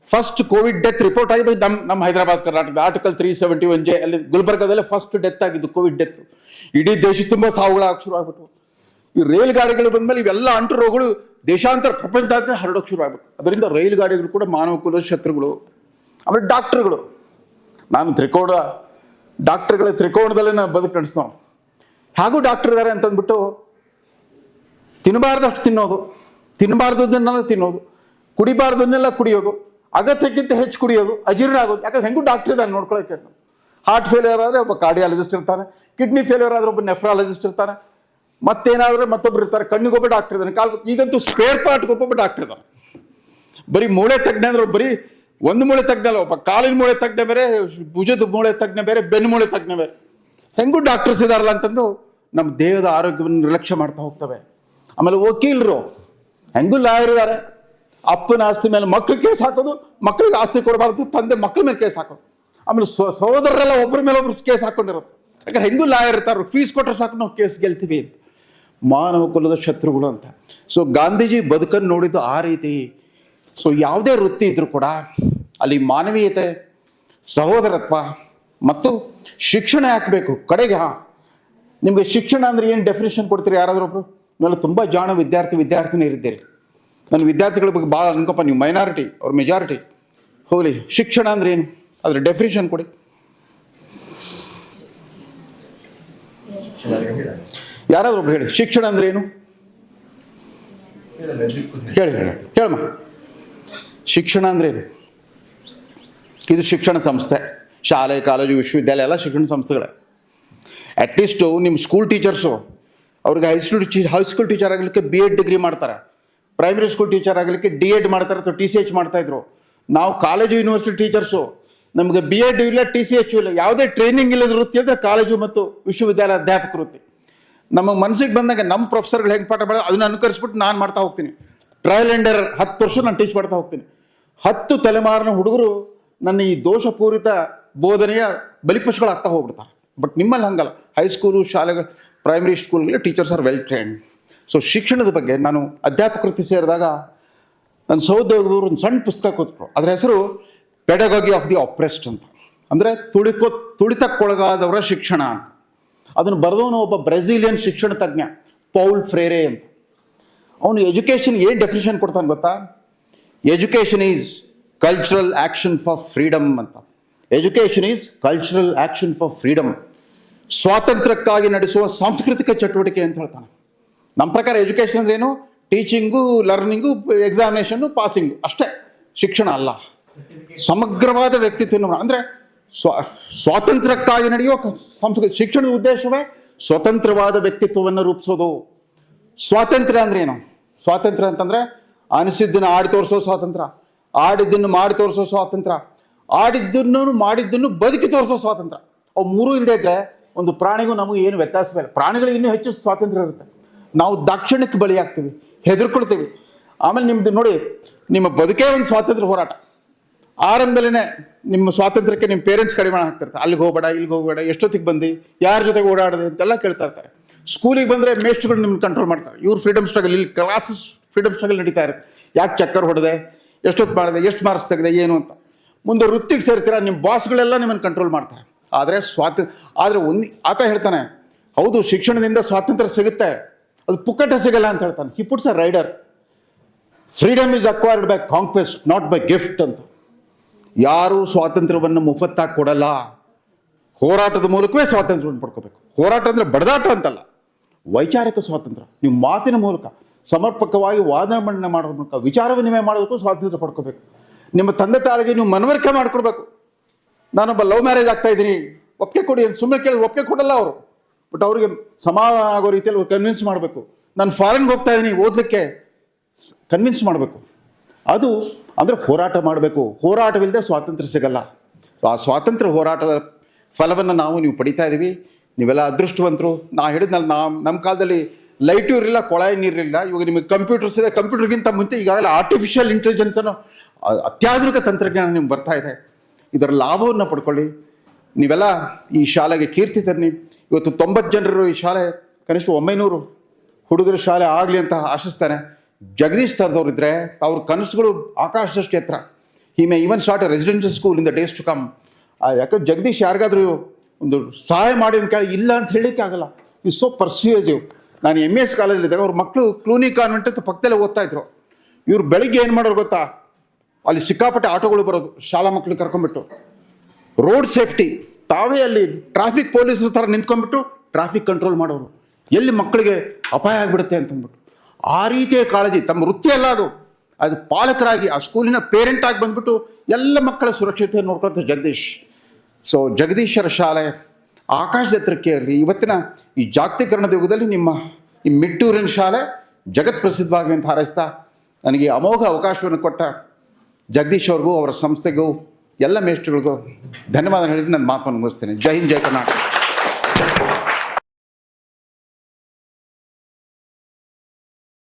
ಫಸ್ಟ್ ಕೋವಿಡ್ ಡೆತ್ ರಿಪೋರ್ಟ್ ಆಗಿದ್ದು ನಮ್ಮ ಹೈದರಾಬಾದ್ ಕರ್ನಾಟಕದ ಆರ್ಟಿಕಲ್ 371J ಅಲ್ಲಿ ಗುಲ್ಬರ್ಗಾದಲ್ಲೇ ಫಸ್ಟ್ ಡೆತ್ ಆಗಿದ್ದು, ಕೋವಿಡ್ ಡೆತ್. ಇಡೀ ದೇಶ ತುಂಬ ಸಾವುಗಳಾಗ ಶುರು ಆಗ್ಬಿಟ್ಟು. ಈ ರೈಲು ಗಾಡಿಗಳು ಬಂದಮೇಲೆ ಇವೆಲ್ಲ ಅಂಟು ರೋಗಗಳು ದೇಶಾಂತರ ಪ್ರಪಂಚದಾದ್ಯಂತ ಹರಡೋಕೆ ಶುರು ಆಗ್ಬಿಟ್ಟು. ಅದರಿಂದ ರೈಲು ಗಾಡಿಗಳು ಕೂಡ ಮಾನವ ಕುಲದ ಶತ್ರುಗಳು. ಆಮೇಲೆ ಡಾಕ್ಟರ್ಗಳು. ನಾನು ತ್ರಿಕೋಣ ಡಾಕ್ಟರ್ಗಳ ತ್ರಿಕೋಣದಲ್ಲೇ ನಾವು ಬದುಕು ಕಾಣಿಸ್ತಾವೆ. ಹಾಗೂ ಡಾಕ್ಟರ್ ಇದ್ದಾರೆ ಅಂತಂದ್ಬಿಟ್ಟು ತಿನ್ನಬಾರ್ದಷ್ಟು ತಿನ್ನೋದು, ತಿನ್ನಬಾರ್ದನ್ನೆಲ್ಲ ತಿನ್ನೋದು, ಕುಡಿಬಾರ್ದನ್ನೆಲ್ಲ ಕುಡಿಯೋದು, ಅಗತ್ಯಕ್ಕಿಂತ ಹೆಚ್ಚು ಕುಡಿಯೋದು, ಅಜೀರ್ಣ ಆಗೋದು. ಯಾಕಂದ್ರೆ ಹೆಂಗೂ ಡಾಕ್ಟರ್ ಇದ್ದಾನೆ ನೋಡ್ಕೊಳ್ಳೋಕೆ. ಹಾರ್ಟ್ ಫೇಲ್ಯೂರ್ ಆದರೆ ಒಬ್ಬ ಕಾರ್ಡಿಯಾಲಜಿಸ್ಟ್ ಇರ್ತಾನೆ, ಕಿಡ್ನಿ ಫೇಲ್ಯೂರ್ ಆದರೆ ಒಬ್ಬ ನೆಫ್ರಾಲಜಿಸ್ಟ್ ಇರ್ತಾನೆ, ಮತ್ತೇನಾದರೂ ಮತ್ತೊಬ್ಬರು ಇರ್ತಾರೆ, ಕಣ್ಣಿಗೊಬ್ಬ ಡಾಕ್ಟರ್ ಇದ್ದಾನೆ, ಈಗಂತೂ ಸ್ಪೇರ್ ಪಾರ್ಟ್ಗೊಬ್ಬ ಡಾಕ್ಟರ್ ಇದ್ದಾನೆ. ಬರೀ ಮೂಳೆ ತಜ್ಞ ಅಂದ್ರೆ ಬರೀ ಒಂದು ಮೂಳೆ ತಜ್ಞ ಅಲ್ಲ, ಒಬ್ಬ ಕಾಲಿನ ಮೂಳೆ ತಜ್ಞ ಬೇರೆ, ಭುಜದ ಮೂಳೆ ತಜ್ಞ ಬೇರೆ, ಬೆನ್ನು ಮೂಳೆ ತಜ್ಞ ಬೇರೆ. ಹೆಂಗೂ ಡಾಕ್ಟರ್ಸ್ ಇದಾರಲ್ಲ ಅಂತಂದು ನಮ್ಮ ದೇಹದ ಆರೋಗ್ಯವನ್ನು ನಿರ್ಲಕ್ಷ್ಯ ಮಾಡ್ತಾ ಹೋಗ್ತವೆ. ಆಮೇಲೆ ವಕೀಲರು ಹೆಂಗೂ ಲಾಯರ್ ಇದ್ದಾರೆ, ಅಪ್ಪನ ಆಸ್ತಿ ಮೇಲೆ ಮಕ್ಳು ಕೇಸ್ ಹಾಕೋದು, ಮಕ್ಕಳಿಗೆ ಆಸ್ತಿ ಕೊಡಬಾರ್ದು, ತಂದೆ ಮಕ್ಕಳ ಮೇಲೆ ಕೇಸ್ ಹಾಕೋದು. ಆಮೇಲೆ ಸಹೋದರರೆಲ್ಲ ಒಬ್ಬರ ಮೇಲೆ ಒಬ್ರು ಕೇಸ್ ಹಾಕೊಂಡಿರೋದು. ಯಾಕಂದ್ರೆ ಹೆಂಗೂ ಲಾಯರ್ ಇರ್ತಾರೆ, ಫೀಸ್ ಕೊಟ್ಟರೆ ಸಾಕು ನಾವು ಕೇಸ್ ಗೆಲ್ತೀವಿ ಅಂತ. ಮಾನವ ಕುಲದ ಶತ್ರುಗಳು ಅಂತ. ಸೊ ಗಾಂಧೀಜಿ ಬದುಕನ್ನು ನೋಡಿದ್ದು ಆ ರೀತಿ. ಸೊ ಯಾವುದೇ ವೃತ್ತಿ ಇದ್ರೂ ಕೂಡ ಅಲ್ಲಿ ಮಾನವೀಯತೆ, ಸಹೋದರತ್ವ ಮತ್ತು ಶಿಕ್ಷಣ ಹಾಕಬೇಕು ಕಡೆಗೆ. ನಿಮಗೆ ಶಿಕ್ಷಣ ಅಂದರೆ ಏನು ಡೆಫಿನೇಷನ್ ಕೊಡ್ತೀರಿ? ಯಾರಾದರೂ ಒಬ್ರು ನೀವೆಲ್ಲ ತುಂಬ ಜಾಣ ವಿದ್ಯಾರ್ಥಿನಿ ಇರಿದ್ದೀರಿ. ನನ್ನ ವಿದ್ಯಾರ್ಥಿಗಳ ಬಗ್ಗೆ ಭಾಳ ಅನ್ಕೋಪ, ನೀವು ಮೈನಾರಿಟಿ ಅವ್ರ ಮೆಜಾರಿಟಿ. ಹೋಗಲಿ, ಶಿಕ್ಷಣ ಅಂದರೆ ಏನು, ಅದರ ಡೆಫಿನೇಷನ್ ಕೊಡಿ. ಯಾರಾದರೂ ಒಬ್ರು ಹೇಳಿ, ಶಿಕ್ಷಣ ಅಂದ್ರೆ ಏನು ಹೇಳಮ್ಮ. ಶಿಕ್ಷಣ ಅಂದ್ರೆ ಏನು? ಇದು ಶಿಕ್ಷಣ ಸಂಸ್ಥೆ, ಶಾಲೆ, ಕಾಲೇಜು, ವಿಶ್ವವಿದ್ಯಾಲಯ ಎಲ್ಲ ಶಿಕ್ಷಣ ಸಂಸ್ಥೆಗಳೇ. ಅಟ್ಲೀಸ್ಟು ನಿಮ್ಮ ಸ್ಕೂಲ್ ಟೀಚರ್ಸು ಅವ್ರಿಗೆ ಹೈಸ್ಕೂಲ್ ಟೀಚರ್ ಆಗಲಿಕ್ಕೆ BEd ಡಿಗ್ರಿ ಮಾಡ್ತಾರೆ, ಪ್ರೈಮರಿ ಸ್ಕೂಲ್ ಟೀಚರ್ ಆಗಲಿಕ್ಕೆ DEd ಮಾಡ್ತಾರೆ ಅಥವಾ TCH ಮಾಡ್ತಾಯಿದ್ರು. ನಾವು ಕಾಲೇಜು ಯೂನಿವರ್ಸಿಟಿ ಟೀಚರ್ಸು ನಮಗೆ BEd ಇಲ್ಲ, TCH ಇಲ್ಲ, ಯಾವುದೇ ಟ್ರೈನಿಂಗ್ ಇಲ್ಲದ ವೃತ್ತಿ ಅಂದರೆ ಕಾಲೇಜು ಮತ್ತು ವಿಶ್ವವಿದ್ಯಾಲಯ ಅಧ್ಯಾಪಕ ವೃತ್ತಿ. ನಮ್ಮ ಮನಸ್ಸಿಗೆ ಬಂದಾಗ ನಮ್ಮ ಪ್ರೊಫೆಸರ್ಗಳು ಹೆಂಗೆ ಪಾಠ ಮಾಡೋದು ಅದನ್ನು ಅನುಕರಿಸ್ಬಿಟ್ಟು ನಾನು ಮಾಡ್ತಾ ಹೋಗ್ತೀನಿ. ಟ್ರಯಲ್ ಆ್ಯಂಡ್ ಎರರ್ 10 ವರ್ಷ ನಾನು ಟೀಚ್ ಮಾಡ್ತಾ ಹೋಗ್ತೀನಿ. 10 ತಲೆಮಾರಿನ ಹುಡುಗರು ನನ್ನ ಈ ದೋಷಪೂರಿತ ಬೋಧನೆಯ ಬಲಿಪಶುಗಳಾಗ್ತಾ ಹೋಗ್ಬಿಡ್ತಾರೆ. ಬಟ್ ನಿಮ್ಮಲ್ಲಿ ಹಂಗಲ್ಲ. ಹೈಸ್ಕೂಲು, ಶಾಲೆಗಳು, ಪ್ರೈಮರಿ ಸ್ಕೂಲ್ಗಳಲ್ಲಿ teachers are well trained. So ಶಿಕ್ಷಣದ ಬಗ್ಗೆ ನಾನು ಅಧ್ಯಾಪಕ ವೃತ್ತಿ ಸೇರಿದಾಗ ನನ್ನ ಸಹೋದ್ಯೋಗಿಗಳು ಒಂದು ಸಣ್ಣ ಪುಸ್ತಕ ಕೊಟ್ಟರು. ಅದರ ಹೆಸರು ಪೆಡಗಾಗಿ ಆಫ್ ದಿ ಆಪ್ರೆಸ್ಡ್ ಅಂತ. ಅಂದರೆ ತುಳಿತಕ್ಕೊಳಗಾದವರ ಶಿಕ್ಷಣ ಅಂತ. ಅದನ್ನು ಬರೆದವನು ಒಬ್ಬ ಬ್ರೆಜಿಲಿಯನ್ ಶಿಕ್ಷಣ ತಜ್ಞ, ಪೌಲ್ ಫ್ರೇರೆ ಅಂತ. ಅವನು ಎಜುಕೇಷನ್ ಏನು ಡೆಫಿನೇಷನ್ ಕೊಡ್ತಾನೆ ಗೊತ್ತಾ? Education is cultural action for freedom ಅಂತ. Education is cultural action for freedom, ಸ್ವಾತಂತ್ರ್ಯಕ್ಕಾಗಿ ನಡೆಸುವ ಸಾಂಸ್ಕೃತಿಕ ಚಟುವಟಿಕೆ ಅಂತ ಹೇಳ್ತಾನೆ. ನಮ್ಮ ಪ್ರಕಾರ ಎಜುಕೇಷನ್ ಅಂದ್ರೆ ಏನು? ಟೀಚಿಂಗು, ಲರ್ನಿಂಗು, ಎಕ್ಸಾಮಿನೇಷನ್ನು, ಪಾಸಿಂಗು ಅಷ್ಟೇ. ಶಿಕ್ಷಣ ಅಲ್ಲ, ಸಮಗ್ರವಾದ ವ್ಯಕ್ತಿತ್ವ. ಅಂದರೆ ಸ್ವಾತಂತ್ರ್ಯಕ್ಕಾಗಿ ನಡೆಯುವ ಶಿಕ್ಷಣದ ಉದ್ದೇಶವೇ ಸ್ವತಂತ್ರವಾದ ವ್ಯಕ್ತಿತ್ವವನ್ನು ರೂಪಿಸೋದು. ಸ್ವಾತಂತ್ರ್ಯ ಅಂದ್ರೆ ಏನು? ಸ್ವಾತಂತ್ರ್ಯ ಅಂತಂದರೆ ಅನಿಸಿದ್ದನ್ನು ಆಡಿ ತೋರಿಸೋ ಸ್ವಾತಂತ್ರ್ಯ, ಆಡಿದ್ದನ್ನು ಮಾಡಿ ತೋರಿಸೋ ಸ್ವಾತಂತ್ರ್ಯ, ಮಾಡಿದ್ದನ್ನು ಬದುಕಿ ತೋರಿಸೋ ಸ್ವಾತಂತ್ರ್ಯ. ಅವು ಮೂರೂ ಇಲ್ಲದೆ ಇದ್ದರೆ ಒಂದು ಪ್ರಾಣಿಗೂ ನಮಗೂ ಏನು ವ್ಯತ್ಯಾಸವಿಲ್ಲ. ಪ್ರಾಣಿಗಳಿಗೆ ಇನ್ನೂ ಹೆಚ್ಚು ಸ್ವಾತಂತ್ರ್ಯ ಇರುತ್ತೆ. ನಾವು ದಾಕ್ಷಿಣ್ಯಕ್ಕೆ ಬಲಿಯಾಗ್ತೀವಿ, ಹೆದರ್ಕೊಳ್ತೀವಿ. ಆಮೇಲೆ ನಿಮ್ಮದು ನೋಡಿ, ನಿಮ್ಮ ಬದುಕೇ ಒಂದು ಸ್ವಾತಂತ್ರ್ಯ ಹೋರಾಟ. ಆರಂಭದಲ್ಲೇ ನಿಮ್ಮ ಸ್ವಾತಂತ್ರ್ಯಕ್ಕೆ ನಿಮ್ಮ ಪೇರೆಂಟ್ಸ್ ಕಡಿಮೆ ಹಾಕ್ತಿರ್ತಾರೆ. ಅಲ್ಲಿಗೆ ಹೋಗಬೇಡ, ಇಲ್ಲಿಗೆ ಹೋಗಬೇಡ, ಎಷ್ಟೊತ್ತಿಗೆ ಬಂದು, ಯಾರ ಜೊತೆಗೆ ಓಡಾಡಿದೆ ಅಂತೆಲ್ಲ ಕೇಳ್ತಾ ಇರ್ತಾರೆ. ಸ್ಕೂಲಿಗೆ ಬಂದರೆ ಮೇಸ್ಟ್ರುಗಳು ನಿಮ್ಗೆ ಕಂಟ್ರೋಲ್ ಮಾಡ್ತಾರೆ. ಇವ್ರು ಫ್ರೀಡಮ್ ಸ್ಟ್ರಗಲ್, ಇಲ್ಲಿ ಕ್ಲಾಸಸ್ ಫ್ರೀಡಮ್ ಸ್ಟ್ರಗಲ್ ನಡೀತಾ ಇರುತ್ತೆ. ಯಾಕೆ ಚಕ್ಕರ್ ಹೊಡೆದೆ, ಎಷ್ಟೊತ್ತು ಮಾಡಿದೆ, ಎಷ್ಟು ಮಾರ್ಕ್ಸ್ ತೆಗೆದೆ, ಏನು ಅಂತ. ಮುಂದೆ ವೃತ್ತಿಗೆ ಸೇರ್ತೀರ, ನಿಮ್ಮ ಬಾಸ್ಗಳೆಲ್ಲ ನಿಮ್ಮನ್ನು ಕಂಟ್ರೋಲ್ ಮಾಡ್ತಾರೆ. ಆದರೆ ಆದರೆ ಆತ ಹೇಳ್ತಾನೆ, ಹೌದು ಶಿಕ್ಷಣದಿಂದ ಸ್ವಾತಂತ್ರ್ಯ ಸಿಗುತ್ತೆ, ಅದು ಪುಕ್ಕಟ ಸಿಗಲ್ಲ ಅಂತ ಹೇಳ್ತಾನೆ. He puts a rider, freedom is acquired by conquest not by gift ಅಂತ. ಯಾರೂ ಸ್ವಾತಂತ್ರ್ಯವನ್ನು ಮುಫತ್ತಾಗಿ ಕೊಡಲ್ಲ, ಹೋರಾಟದ ಮೂಲಕವೇ ಸ್ವಾತಂತ್ರ್ಯವನ್ನು ಪಡ್ಕೋಬೇಕು. ಹೋರಾಟ ಅಂದರೆ ಬಡದಾಟ ಅಂತಲ್ಲ, ವೈಚಾರಿಕ ಸ್ವಾತಂತ್ರ್ಯ. ನೀವು ಮಾತಿನ ಮೂಲಕ ಸಮರ್ಪಕವಾಗಿ ವಾದಮಂಡನೆ ಮಾಡೋದ್ರ ಮೂಲಕ, ವಿಚಾರ ವಿನಿಮಯ ಮಾಡೋದಕ್ಕೂ ಸ್ವಾತಂತ್ರ್ಯ ಪಡ್ಕೋಬೇಕು. ನಿಮ್ಮ ತಂದೆ ತಾಯಿಗೆ ನೀವು ಮನವರಿಕೆ ಮಾಡಿಕೊಡ್ಬೇಕು. ನಾನೊಬ್ಬ ಲವ್ ಮ್ಯಾರೇಜ್ ಆಗ್ತಾ ಇದ್ದೀನಿ, ಒಪ್ಪಿಗೆ ಕೊಡಿ ಅಂತ ಸುಮ್ಮನೆ ಕೇಳಿ ಒಪ್ಪಿಗೆ ಕೊಡಲ್ಲ ಅವರು. ಬಟ್ ಅವ್ರಿಗೆ ಸಮಾಧಾನ ಆಗೋ ರೀತಿಯಲ್ಲಿ ಅವ್ರು ಕನ್ವಿನ್ಸ್ ಮಾಡಬೇಕು. ನಾನು ಫಾರಿನ್ಗೆ ಹೋಗ್ತಾ ಇದ್ದೀನಿ ಓದಲಿಕ್ಕೆ, ಕನ್ವಿನ್ಸ್ ಮಾಡಬೇಕು. ಅದು ಅಂದರೆ ಹೋರಾಟ ಮಾಡಬೇಕು. ಹೋರಾಟವಿಲ್ಲದೆ ಸ್ವಾತಂತ್ರ್ಯ ಸಿಗಲ್ಲ. ಆ ಸ್ವಾತಂತ್ರ್ಯ ಹೋರಾಟದ ಫಲವನ್ನು ನೀವು ಪಡಿತಾ ಇದ್ದೀವಿ. ನೀವೆಲ್ಲ ಅದೃಷ್ಟವಂತರು. ಹೇಳಿದ್ನಲ್ಲ, ನಮ್ಮ ಕಾಲದಲ್ಲಿ ಲೈಟು ಇರಲಿಲ್ಲ, ಕೊಳಾಯಿ ನೀರಿರಲಿಲ್ಲ. ಇವಾಗ ನಿಮಗೆ ಕಂಪ್ಯೂಟರ್ಸ್ ಇದೆ. ಕಂಪ್ಯೂಟರ್ಗಿಂತ ಮುಂಚೆ ಈಗಾಗಲೇ ಆರ್ಟಿಫಿಷಿಯಲ್ ಇಂಟೆಲಿಜೆನ್ಸನ್ನು, ಅತ್ಯಾಧುನಿಕ ತಂತ್ರಜ್ಞಾನ ನಿಮ್ಗೆ ಬರ್ತಾ ಇದೆ. ಇದರ ಲಾಭವನ್ನು ಪಡ್ಕೊಳ್ಳಿ. ನೀವೆಲ್ಲ ಈ ಶಾಲೆಗೆ ಕೀರ್ತಿ ತನ್ನಿ. ಇವತ್ತು 90 ಜನರು ಈ ಶಾಲೆ, ಕನಿಷ್ಠ 900 ಹುಡುಗರ ಶಾಲೆ ಆಗಲಿ ಅಂತ ಆಶಿಸ್ತಾನೆ. ಜಗದೀಶ್ ಥರದವ್ರು ಇದ್ದರೆ ಅವ್ರ ಕನಸುಗಳು ಆಕಾಶದಷ್ಟು ಎತ್ತರ. He may even start a residential school in the days to come. ಯಾಕಂದ್ರೆ ಜಗದೀಶ್ ಯಾರಿಗಾದ್ರೂ ಒಂದು ಸಹಾಯ ಮಾಡಿ ಅಂತ ಕೇಳಿ ಇಲ್ಲ ಅಂತ ಹೇಳಲಿಕ್ಕೆ ಆಗಲ್ಲ. Is so persuasive. ನಾನು MS ಕಾಲೇಜಲ್ಲಿದ್ದಾಗ ಅವ್ರ ಮಕ್ಕಳು ಕ್ಲೂನಿ ಕಾನ್ವೆಂಟ್ ಅಂತ ಪಕ್ಕದಲ್ಲೇ ಓದ್ತಾ ಇದ್ರು. ಇವ್ರು ಬೆಳಿಗ್ಗೆ ಏನು ಮಾಡೋರು ಗೊತ್ತಾ? ಅಲ್ಲಿ ಸಿಕ್ಕಾಪಟ್ಟೆ ಆಟೋಗಳು ಬರೋದು, ಶಾಲಾ ಮಕ್ಕಳು ಕರ್ಕೊಂಡ್ಬಿಟ್ಟು. ರೋಡ್ ಸೇಫ್ಟಿ ತಾವೇ ಅಲ್ಲಿ ಟ್ರಾಫಿಕ್ ಪೊಲೀಸರ ಥರ ನಿಂತ್ಕೊಂಡ್ಬಿಟ್ಟು ಟ್ರಾಫಿಕ್ ಕಂಟ್ರೋಲ್ ಮಾಡೋರು, ಎಲ್ಲಿ ಮಕ್ಕಳಿಗೆ ಅಪಾಯ ಆಗಿಬಿಡುತ್ತೆ ಅಂತಂದ್ಬಿಟ್ಟು. ಆ ರೀತಿಯ ಕಾಳಜಿ ತಮ್ಮ ವೃತ್ತಿ ಅಲ್ಲ ಅದು ಪಾಲಕರಾಗಿ ಆ ಸ್ಕೂಲಿನ ಪೇರೆಂಟ್ ಆಗಿ ಬಂದ್ಬಿಟ್ಟು ಎಲ್ಲ ಮಕ್ಕಳ ಸುರಕ್ಷತೆ ನೋಡ್ಕೊಳ್ತಾರೆ ಜಗದೀಶ್. ಸೊ ಜಗದೀಶರ ಶಾಲೆ ಆಕಾಶದ ಎತ್ತರಕ್ಕೆ ಇರಲಿ. ಇವತ್ತಿನ ಈ ಜಾಗತೀಕರಣದ ಯುಗದಲ್ಲಿ ನಿಮ್ಮ ಈ ಮಿಟ್ಟೂರಿನ ಶಾಲೆ ಜಗತ್ ಪ್ರಸಿದ್ಧವಾಗಲಿ ಅಂತ ಹಾರೈಸ್ತಾ, ನನಗೆ ಅಮೋಘ ಅವಕಾಶವನ್ನು ಕೊಟ್ಟ ಜಗದೀಶ್ ಅವ್ರಿಗೂ ಅವರ ಸಂಸ್ಥೆಗೂ ಎಲ್ಲ ಮೇಷ್ಟ್ರುಗಳಿಗೂ ಧನ್ಯವಾದ ಹೇಳಿ ನನ್ನ ಮಾತನ್ನು ಮುಗಿಸ್ತೇನೆ. ಜೈ ಹಿಂದ್, ಜೈ ಕರ್ನಾಟಕ.